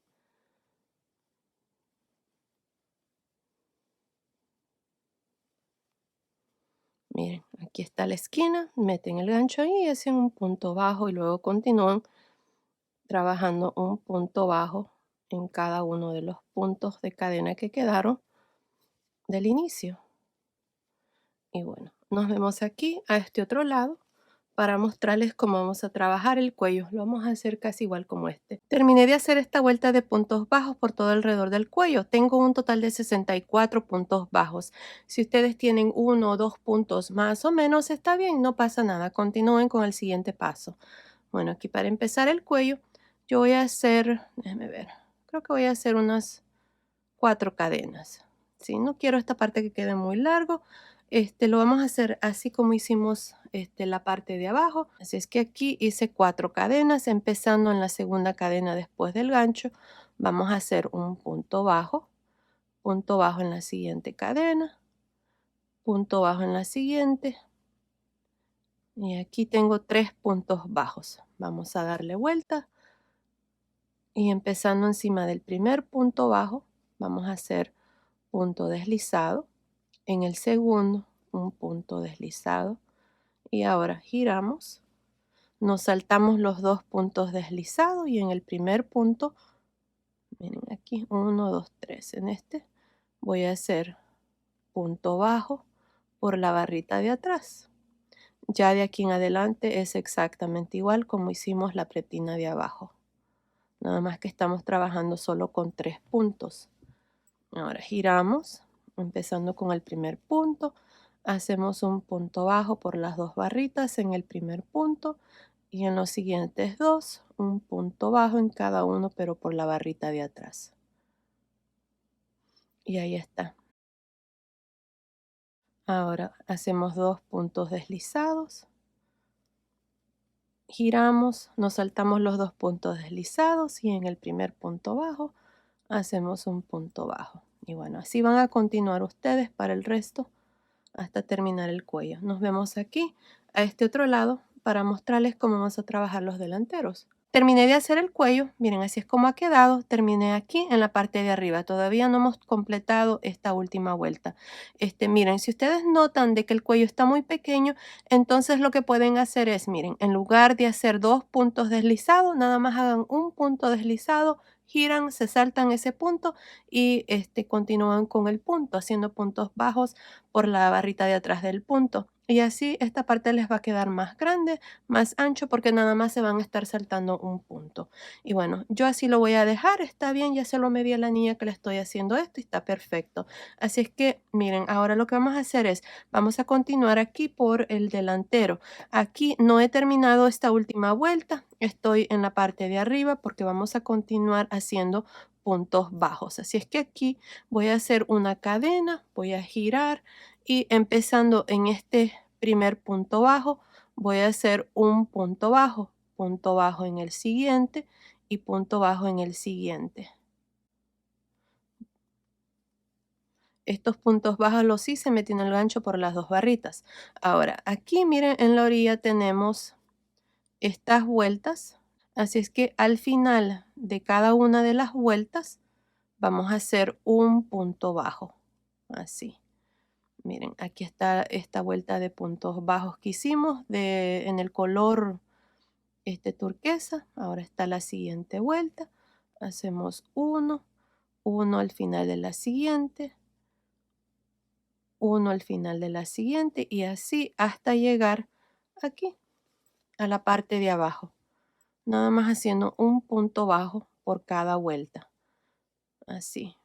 Miren, Aquí está la esquina, meten el gancho ahí y hacen un punto bajo y luego continúan trabajando un punto bajo en cada uno de los puntos de cadena que quedaron del inicio. Y bueno, nos vemos aquí a este otro lado para mostrarles cómo vamos a trabajar el cuello. Lo vamos a hacer casi igual como este. Terminé de hacer esta vuelta de puntos bajos por todo alrededor del cuello. Tengo un total de 64 puntos bajos. Si ustedes tienen uno o dos puntos más o menos, está bien, no pasa nada. Continúen con el siguiente paso. Bueno, aquí para empezar el cuello, yo voy a hacer, déjenme ver, creo que voy a hacer unas 4 cadenas. Si no quiero esta parte que quede muy largo, lo vamos a hacer así como hicimos la parte de abajo. Así es que aquí hice 4 cadenas, empezando en la segunda cadena después del gancho. Vamos a hacer un punto bajo en la siguiente cadena, punto bajo en la siguiente. Y aquí tengo 3 puntos bajos. Vamos a darle vuelta. Y empezando encima del primer punto bajo, vamos a hacer punto deslizado. En el segundo, un punto deslizado. Y ahora giramos. Nos saltamos los dos puntos deslizados y en el primer punto, miren aquí, 1, 2, 3. En este voy a hacer punto bajo por la barrita de atrás. Ya de aquí en adelante es exactamente igual como hicimos la pretina de abajo. Nada más que estamos trabajando solo con 3 puntos. Ahora giramos, empezando con el primer punto. Hacemos un punto bajo por las dos barritas en el primer punto y en los siguientes dos un punto bajo en cada uno, pero por la barrita de atrás. Y ahí está. Ahora hacemos dos puntos deslizados. Giramos, nos saltamos los dos puntos deslizados y en el primer punto bajo hacemos un punto bajo. Y bueno, así van a continuar ustedes para el resto hasta terminar el cuello. Nos vemos aquí a este otro lado para mostrarles cómo vamos a trabajar los delanteros. Terminé de hacer el cuello, miren, así es como ha quedado. Terminé aquí en la parte de arriba, todavía no hemos completado esta última vuelta. Miren, si ustedes notan de que el cuello está muy pequeño, entonces lo que pueden hacer es, miren, en lugar de hacer dos puntos deslizados, nada más hagan un punto deslizado, giran, se saltan ese punto y continúan con el punto, haciendo puntos bajos por la barrita de atrás del punto. Y así esta parte les va a quedar más grande, más ancho, porque nada más se van a estar saltando un punto. Y bueno, yo así lo voy a dejar, está bien, ya se lo medí a la niña que le estoy haciendo esto y está perfecto. Así es que miren, ahora lo que vamos a hacer es, vamos a continuar aquí por el delantero. Aquí no he terminado esta última vuelta, estoy en la parte de arriba porque vamos a continuar haciendo puntos bajos. Así es que aquí voy a hacer una cadena, voy a girar y empezando en este primer punto bajo, voy a hacer un punto bajo en el siguiente y punto bajo en el siguiente. Estos puntos bajos los hice metiendo el gancho por las dos barritas. Ahora, aquí miren en la orilla tenemos estas vueltas. Así es que al final de cada una de las vueltas vamos a hacer un punto bajo. Así. Miren, aquí está esta vuelta de puntos bajos que hicimos en el color turquesa. Ahora está la siguiente vuelta. Hacemos uno al final de la siguiente, uno al final de la siguiente y así hasta llegar aquí a la parte de abajo. Nada más haciendo un punto bajo por cada vuelta. Así.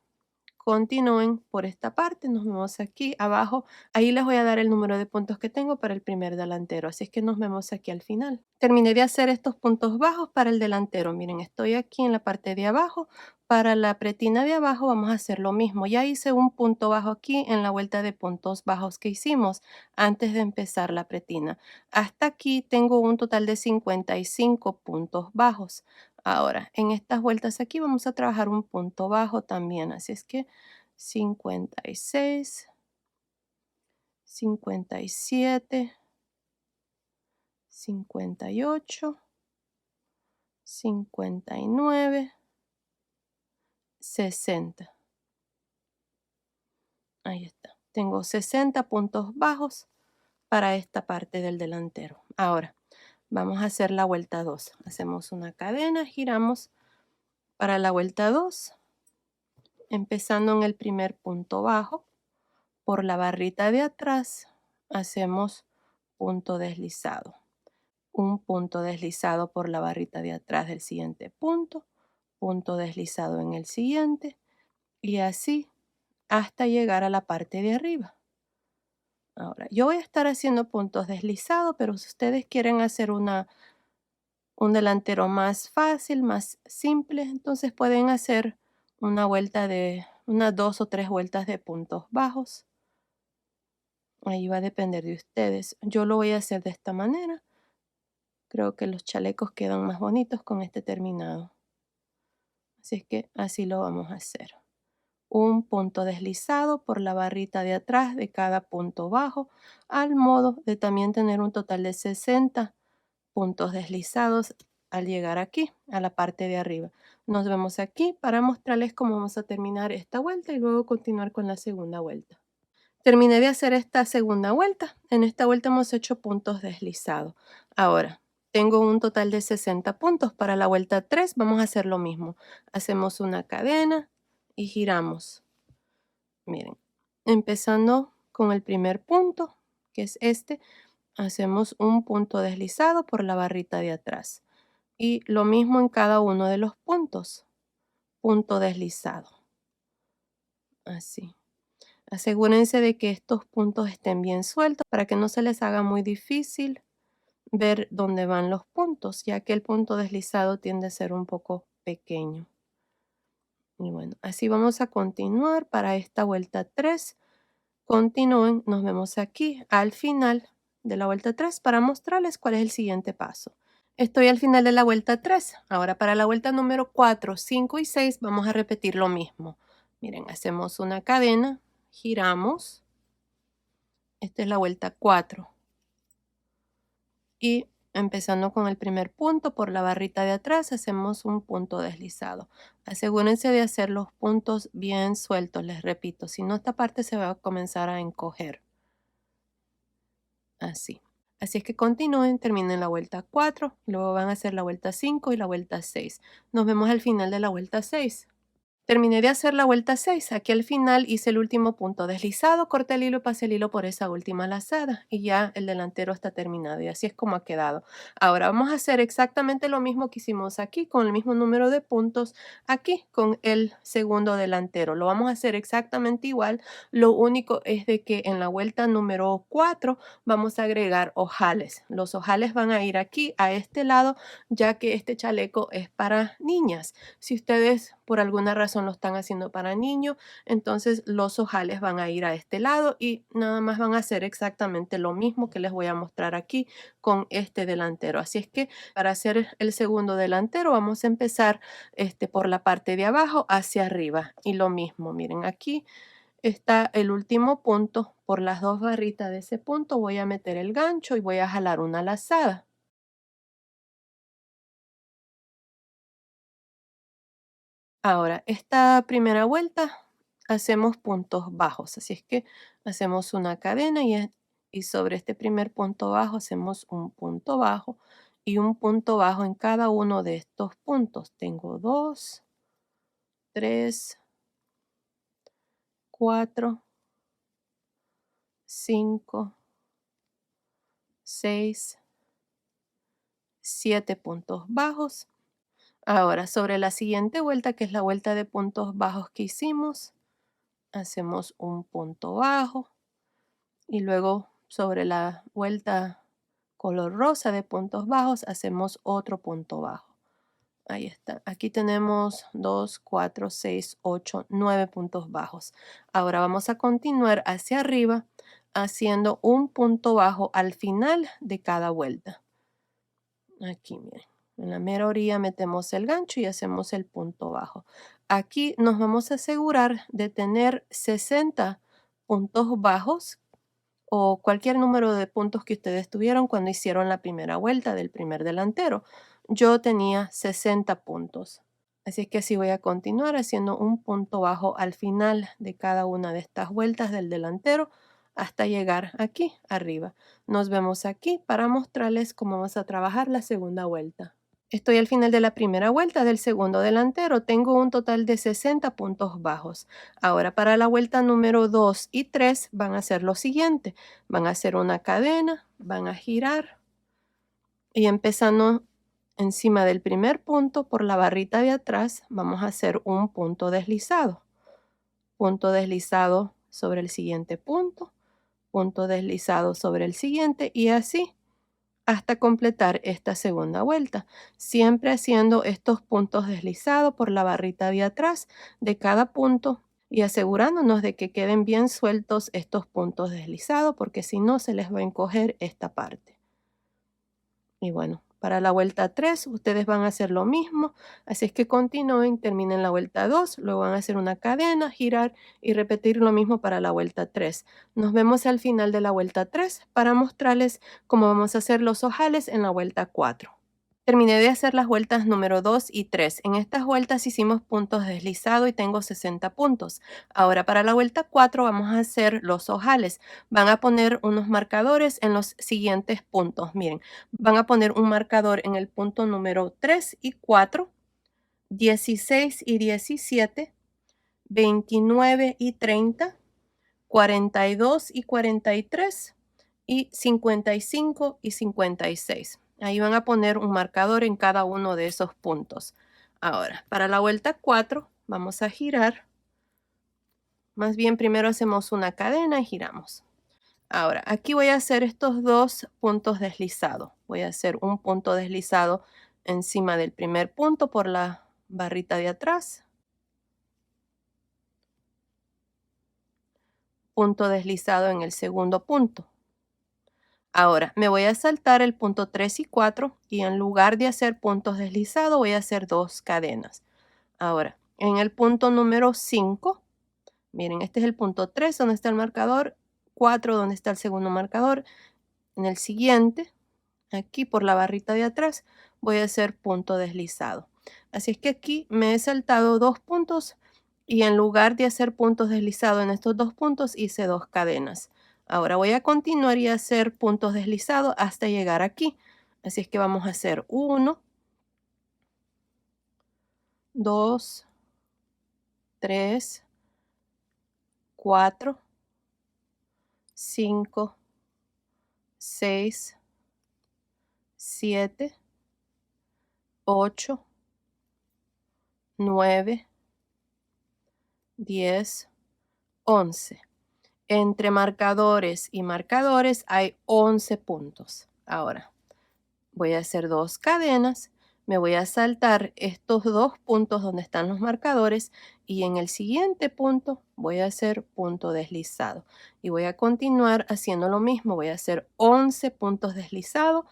Continúen por esta parte, nos vemos aquí abajo. Ahí les voy a dar el número de puntos que tengo para el primer delantero, así es que nos vemos aquí al final. Terminé de hacer estos puntos bajos para el delantero. Miren, estoy aquí en la parte de abajo. Para la pretina de abajo vamos a hacer lo mismo. Ya hice un punto bajo aquí en la vuelta de puntos bajos que hicimos antes de empezar la pretina. Hasta aquí tengo un total de 55 puntos bajos. Ahora, en estas vueltas aquí vamos a trabajar un punto bajo también, así es que 56, 57, 58, 59, 60. Ahí está. Tengo 60 puntos bajos para esta parte del delantero. Ahora, vamos a hacer la vuelta 2. Hacemos una cadena, giramos para la vuelta 2, empezando en el primer punto bajo. Por la barrita de atrás, hacemos punto deslizado. Un punto deslizado por la barrita de atrás del siguiente punto deslizado en el siguiente, y así hasta llegar a la parte de arriba. Ahora, yo voy a estar haciendo puntos deslizados, pero si ustedes quieren hacer un delantero más fácil, más simple, entonces pueden hacer una vuelta de unas 2 o 3 vueltas de puntos bajos. Ahí va a depender de ustedes. Yo lo voy a hacer de esta manera. Creo que los chalecos quedan más bonitos con este terminado. Así es que así lo vamos a hacer. Un punto deslizado por la barrita de atrás de cada punto bajo, al modo de también tener un total de 60 puntos deslizados al llegar aquí, a la parte de arriba. Nos vemos aquí para mostrarles cómo vamos a terminar esta vuelta y luego continuar con la segunda vuelta. Terminé de hacer esta segunda vuelta. En esta vuelta hemos hecho puntos deslizados. Ahora, tengo un total de 60 puntos. Para la vuelta 3 vamos a hacer lo mismo. Hacemos una cadena y giramos. Miren, empezando con el primer punto, que es este, hacemos un punto deslizado por la barrita de atrás. Y lo mismo en cada uno de los puntos. Punto deslizado. Así. Asegúrense de que estos puntos estén bien sueltos para que no se les haga muy difícil ver dónde van los puntos, ya que el punto deslizado tiende a ser un poco pequeño. Y bueno, así vamos a continuar para esta vuelta 3. Continúen, nos vemos aquí al final de la vuelta 3 para mostrarles cuál es el siguiente paso. Estoy al final de la vuelta 3. Ahora para la vuelta número 4, 5 y 6 vamos a repetir lo mismo. Miren, hacemos una cadena, giramos. Esta es la vuelta 4. Y empezando con el primer punto, por la barrita de atrás hacemos un punto deslizado. Asegúrense de hacer los puntos bien sueltos, les repito, si no esta parte se va a comenzar a encoger. Así. Así es que continúen, terminen la vuelta 4, luego van a hacer la vuelta 5 y la vuelta 6. Nos vemos al final de la vuelta 6. Terminé de hacer la vuelta 6. Aquí al final hice el último punto deslizado, corté el hilo y pasé el hilo por esa última lazada y ya el delantero está terminado y así es como ha quedado. Ahora vamos a hacer exactamente lo mismo que hicimos aquí con el mismo número de puntos aquí con el segundo delantero. Lo vamos a hacer exactamente igual. Lo único es de que en la vuelta número 4 vamos a agregar ojales. Los ojales van a ir aquí a este lado ya que este chaleco es para niñas. Si ustedes por alguna razón lo están haciendo para niños, entonces los ojales van a ir a este lado y nada más van a hacer exactamente lo mismo que les voy a mostrar aquí con este delantero. Así es que para hacer el segundo delantero vamos a empezar por la parte de abajo hacia arriba y lo mismo, miren aquí está el último punto. Por las dos barritas de ese punto voy a meter el gancho y voy a jalar una lazada. Ahora, esta primera vuelta hacemos puntos bajos, así es que hacemos una cadena y sobre este primer punto bajo hacemos un punto bajo y un punto bajo en cada uno de estos puntos. Tengo 2, 3, 4, 5, 6, 7 puntos bajos. Ahora, sobre la siguiente vuelta, que es la vuelta de puntos bajos que hicimos, hacemos un punto bajo y luego sobre la vuelta color rosa de puntos bajos hacemos otro punto bajo. Ahí está. Aquí tenemos 2, 4, 6, 8, 9 puntos bajos. Ahora vamos a continuar hacia arriba haciendo un punto bajo al final de cada vuelta. Aquí, miren. En la mera orilla metemos el gancho y hacemos el punto bajo. Aquí nos vamos a asegurar de tener 60 puntos bajos o cualquier número de puntos que ustedes tuvieron cuando hicieron la primera vuelta del primer delantero. Yo tenía 60 puntos. Así es que así voy a continuar haciendo un punto bajo al final de cada una de estas vueltas del delantero hasta llegar aquí arriba. Nos vemos aquí para mostrarles cómo vamos a trabajar la segunda vuelta. Estoy al final de la primera vuelta del segundo delantero. Tengo un total de 60 puntos bajos. Ahora para la vuelta número 2 y 3 van a hacer lo siguiente. Van a hacer una cadena, van a girar y empezando encima del primer punto por la barrita de atrás vamos a hacer un punto deslizado. Punto deslizado sobre el siguiente punto deslizado sobre el siguiente y así hasta completar esta segunda vuelta, siempre haciendo estos puntos deslizados por la barrita de atrás de cada punto y asegurándonos de que queden bien sueltos estos puntos deslizados porque si no se les va a encoger esta parte. Y bueno, para la vuelta 3 ustedes van a hacer lo mismo, así es que continúen, terminen la vuelta 2, luego van a hacer una cadena, girar y repetir lo mismo para la vuelta 3. Nos vemos al final de la vuelta 3 para mostrarles cómo vamos a hacer los ojales en la vuelta 4. Terminé de hacer las vueltas número 2 y 3. En estas vueltas hicimos puntos deslizados y tengo 60 puntos. Ahora para la vuelta 4 vamos a hacer los ojales. Van a poner unos marcadores en los siguientes puntos. Miren, van a poner un marcador en el punto número 3 y 4, 16 y 17, 29 y 30, 42 y 43 y 55 y 56. Ahí van a poner un marcador en cada uno de esos puntos. Ahora, para la vuelta 4, vamos a girar. Más bien, primero hacemos una cadena y giramos. Ahora, aquí voy a hacer estos dos puntos deslizados. Voy a hacer un punto deslizado encima del primer punto por la barrita de atrás. Punto deslizado en el segundo punto. Ahora, me voy a saltar el punto 3 y 4 y en lugar de hacer puntos deslizados voy a hacer dos cadenas. Ahora, en el punto número 5, miren, este es el punto 3 donde está el marcador, 4 donde está el segundo marcador. En el siguiente, aquí por la barrita de atrás, voy a hacer punto deslizado. Así es que aquí me he saltado dos puntos y en lugar de hacer puntos deslizados en estos dos puntos hice dos cadenas. Ahora voy a continuar y hacer puntos deslizados hasta llegar aquí. Así es que vamos a hacer 1, 2, 3, 4, 5, 6, 7, 8, 9, 10, 11. Entre marcadores y marcadores hay 11 puntos. Ahora voy a hacer dos cadenas, me voy a saltar estos dos puntos donde están los marcadores y en el siguiente punto voy a hacer punto deslizado y voy a continuar haciendo lo mismo. Voy a hacer 11 puntos deslizados,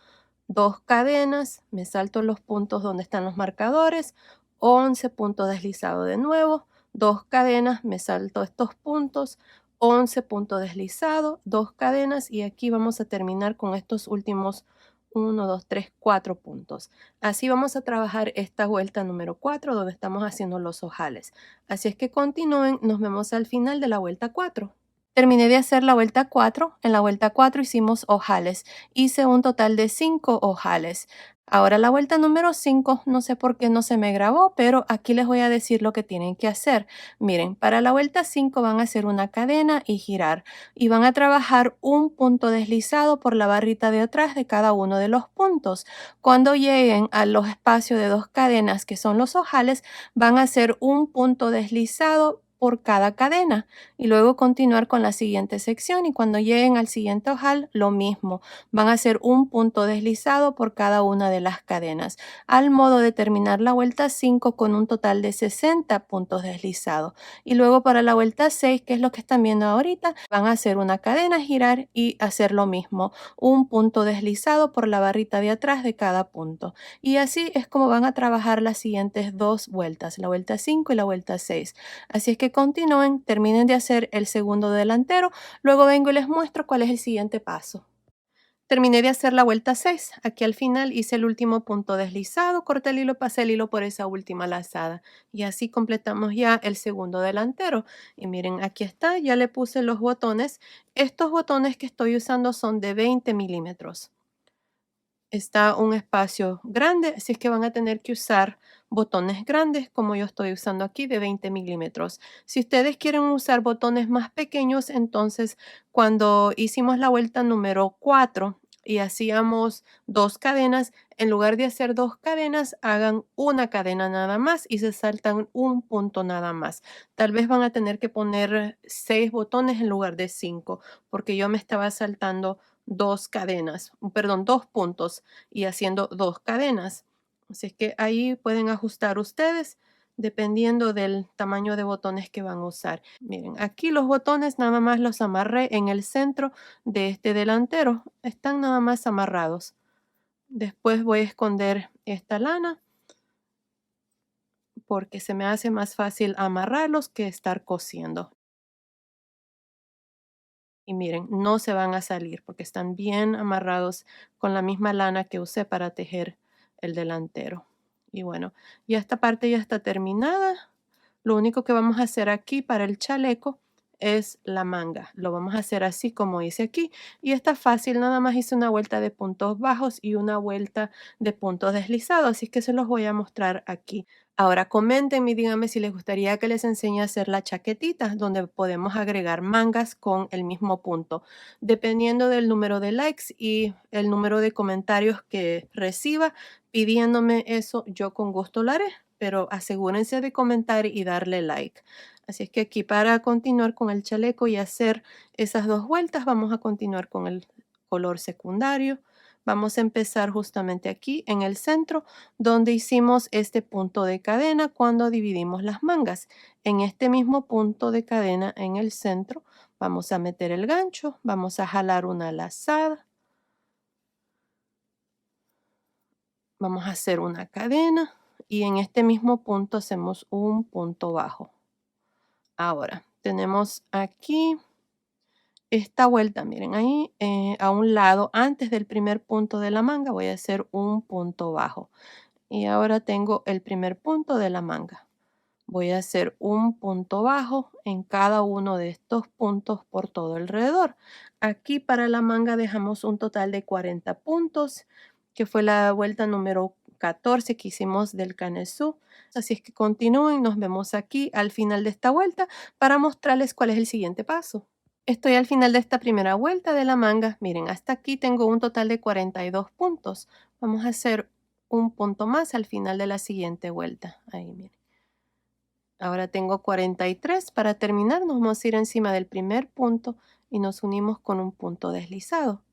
dos cadenas, me salto los puntos donde están los marcadores, 11 puntos deslizados de nuevo, dos cadenas, me salto estos puntos, 11 puntos deslizados, dos cadenas y aquí vamos a terminar con estos últimos 1, 2, 3, 4 puntos. Así vamos a trabajar esta vuelta número 4 donde estamos haciendo los ojales. Así es que continúen, nos vemos al final de la vuelta 4. Terminé de hacer la vuelta 4. En la vuelta 4 hicimos ojales. Hice un total de 5 ojales. Ahora la vuelta número 5, no sé por qué no se me grabó, pero aquí les voy a decir lo que tienen que hacer. Miren, para la vuelta 5 van a hacer una cadena y girar. Y van a trabajar un punto deslizado por la barrita de atrás de cada uno de los puntos. Cuando lleguen a los espacios de dos cadenas, que son los ojales, van a hacer un punto deslizado por cada cadena y luego continuar con la siguiente sección y cuando lleguen al siguiente ojal lo mismo, van a hacer un punto deslizado por cada una de las cadenas, al modo de terminar la vuelta 5 con un total de 60 puntos deslizados y luego para la vuelta 6, que es lo que están viendo ahorita, van a hacer una cadena, girar y hacer lo mismo, un punto deslizado por la barrita de atrás de cada punto y así es como van a trabajar las siguientes dos vueltas, la vuelta 5 y la vuelta 6. Así es que continúen, terminen de hacer el segundo delantero, luego vengo y les muestro cuál es el siguiente paso. Terminé de hacer la vuelta 6. Aquí al final hice el último punto deslizado, corté el hilo, pasé el hilo por esa última lazada. Y así completamos ya el segundo delantero. Y miren, aquí está, ya le puse los botones. Estos botones que estoy usando son de 20 milímetros. Está un espacio grande, así es que van a tener que usar botones grandes como yo estoy usando aquí de 20 milímetros. Si ustedes quieren usar botones más pequeños, entonces cuando hicimos la vuelta número 4 y hacíamos dos cadenas, en lugar de hacer dos cadenas, hagan una cadena nada más y se saltan un punto nada más. Tal vez van a tener que poner 6 botones en lugar de 5, porque yo me estaba saltando dos cadenas, perdón, dos puntos y haciendo dos cadenas. Así es que ahí pueden ajustar ustedes dependiendo del tamaño de botones que van a usar. Miren, aquí los botones nada más los amarré en el centro de este delantero. Están nada más amarrados. Después voy a esconder esta lana porque se me hace más fácil amarrarlos que estar cosiendo. Y miren, no se van a salir porque están bien amarrados con la misma lana que usé para tejer el delantero. Y bueno, ya esta parte ya está terminada. Lo único que vamos a hacer aquí para el chaleco es la manga. Lo vamos a hacer así como hice aquí. Y está fácil, nada más hice una vuelta de puntos bajos y una vuelta de puntos deslizados. Así que se los voy a mostrar aquí. Ahora coméntenme y díganme si les gustaría que les enseñe a hacer la chaquetita, donde podemos agregar mangas con el mismo punto. Dependiendo del número de likes y el número de comentarios que reciba pidiéndome eso, yo con gusto lo haré, pero asegúrense de comentar y darle like. Así es que aquí para continuar con el chaleco y hacer esas dos vueltas, vamos a continuar con el color secundario. Vamos a empezar justamente aquí en el centro donde hicimos este punto de cadena cuando dividimos las mangas. En este mismo punto de cadena en el centro vamos a meter el gancho, vamos a jalar una lazada, vamos a hacer una cadena y en este mismo punto hacemos un punto bajo. Ahora tenemos aquí esta vuelta, miren ahí a un lado antes del primer punto de la manga voy a hacer un punto bajo y ahora tengo el primer punto de la manga. Voy a hacer un punto bajo en cada uno de estos puntos por todo alrededor. Aquí para la manga dejamos un total de 40 puntos, que fue la vuelta número 14 que hicimos del canesú. Así es que continúen, nos vemos aquí al final de esta vuelta para mostrarles cuál es el siguiente paso. Estoy al final de esta primera vuelta de la manga. Miren, hasta aquí tengo un total de 42 puntos. Vamos a hacer un punto más al final de la siguiente vuelta. Ahí, miren. Ahora tengo 43. Para terminar, nos vamos a ir encima del primer punto y nos unimos con un punto deslizado.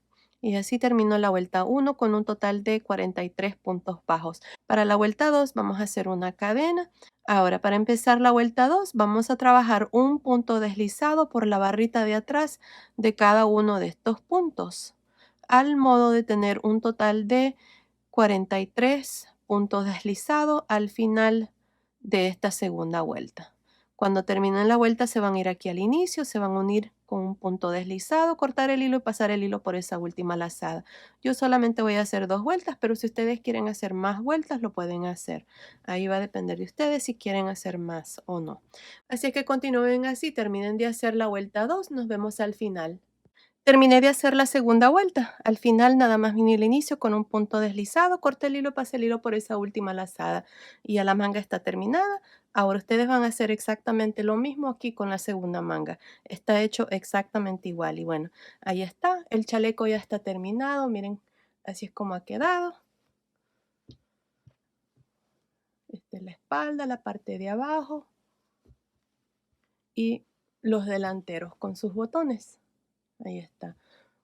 Y así termino la vuelta 1 con un total de 43 puntos bajos. Para la vuelta 2 vamos a hacer una cadena. Ahora, para empezar la vuelta 2, vamos a trabajar un punto deslizado por la barrita de atrás de cada uno de estos puntos, al modo de tener un total de 43 puntos deslizados al final de esta segunda vuelta. Cuando terminen la vuelta se van a ir aquí al inicio, se van a unir con un punto deslizado, cortar el hilo y pasar el hilo por esa última lazada. Yo solamente voy a hacer dos vueltas, pero si ustedes quieren hacer más vueltas lo pueden hacer. Ahí va a depender de ustedes si quieren hacer más o no. Así que continúen así, terminen de hacer la vuelta 2, nos vemos al final. Terminé de hacer la segunda vuelta. Al final nada más vine al inicio con un punto deslizado, corté el hilo, pasé el hilo por esa última lazada y ya la manga está terminada. Ahora ustedes van a hacer exactamente lo mismo aquí con la segunda manga. Está hecho exactamente igual y bueno, ahí está. El chaleco ya está terminado. Miren, así es como ha quedado. Esta es la espalda, la parte de abajo y los delanteros con sus botones. Ahí está.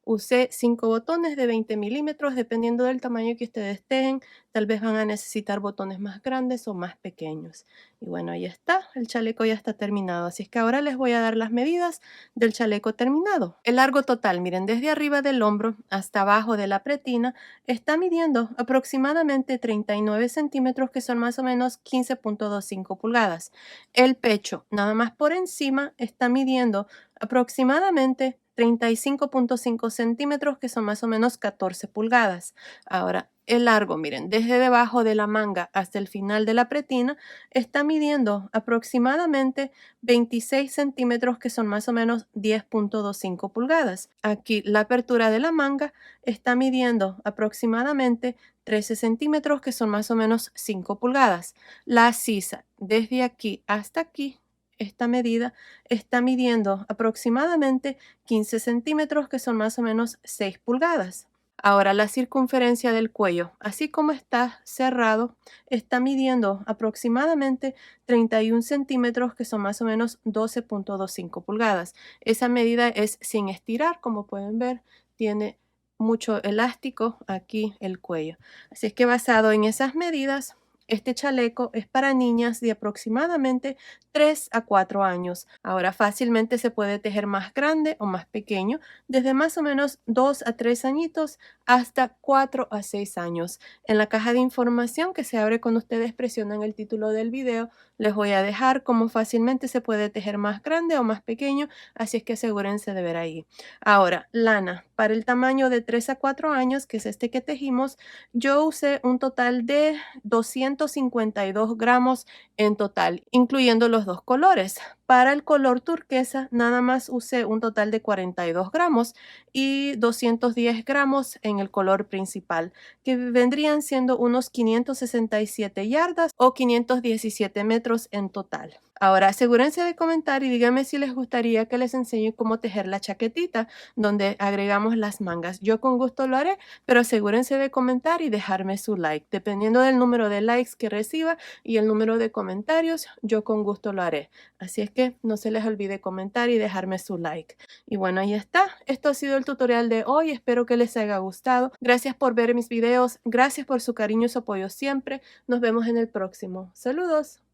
Usé 5 botones de 20 milímetros, dependiendo del tamaño que ustedes tengan. Tal vez van a necesitar botones más grandes o más pequeños. Y bueno, ahí está. El chaleco ya está terminado. Así es que ahora les voy a dar las medidas del chaleco terminado. El largo total, miren, desde arriba del hombro hasta abajo de la pretina, está midiendo aproximadamente 39 centímetros, que son más o menos 15.25 pulgadas. El pecho, nada más por encima, está midiendo aproximadamente 35.5 centímetros, que son más o menos 14 pulgadas. Ahora, el largo, miren, desde debajo de la manga hasta el final de la pretina, está midiendo aproximadamente 26 centímetros, que son más o menos 10.25 pulgadas. Aquí la apertura de la manga está midiendo aproximadamente 13 centímetros, que son más o menos 5 pulgadas. La sisa desde aquí hasta aquí, esta medida está midiendo aproximadamente 15 centímetros, que son más o menos 6 pulgadas. Ahora, la circunferencia del cuello, así como está cerrado, está midiendo aproximadamente 31 centímetros, que son más o menos 12.25 pulgadas. Esa medida es sin estirar, como pueden ver, tiene mucho elástico aquí el cuello. Así es que basado en esas medidas, este chaleco es para niñas de aproximadamente 3 a 4 años. Ahora fácilmente se puede tejer más grande o más pequeño, desde más o menos 2 a 3 añitos hasta 4 a 6 años. En la caja de información que se abre cuando ustedes presionan el título del video, les voy a dejar cómo fácilmente se puede tejer más grande o más pequeño, así es que asegúrense de ver ahí. Ahora, lana. Para el tamaño de 3 a 4 años, que es este que tejimos, yo usé un total de 252 gramos en total, incluyendo los dos colores. Para el color turquesa, nada más usé un total de 42 gramos y 210 gramos en el color principal, que vendrían siendo unos 567 yardas o 517 metros en total. Ahora, asegúrense de comentar y díganme si les gustaría que les enseñe cómo tejer la chaquetita, donde agregamos las mangas. Yo con gusto lo haré, pero asegúrense de comentar y dejarme su like. Dependiendo del número de likes que reciba y el número de comentarios, yo con gusto lo haré. Así es que no se les olvide comentar y dejarme su like. Y bueno, ahí está. Esto ha sido el tutorial de hoy. Espero que les haya gustado. Gracias por ver mis videos. Gracias por su cariño y su apoyo siempre. Nos vemos en el próximo. Saludos.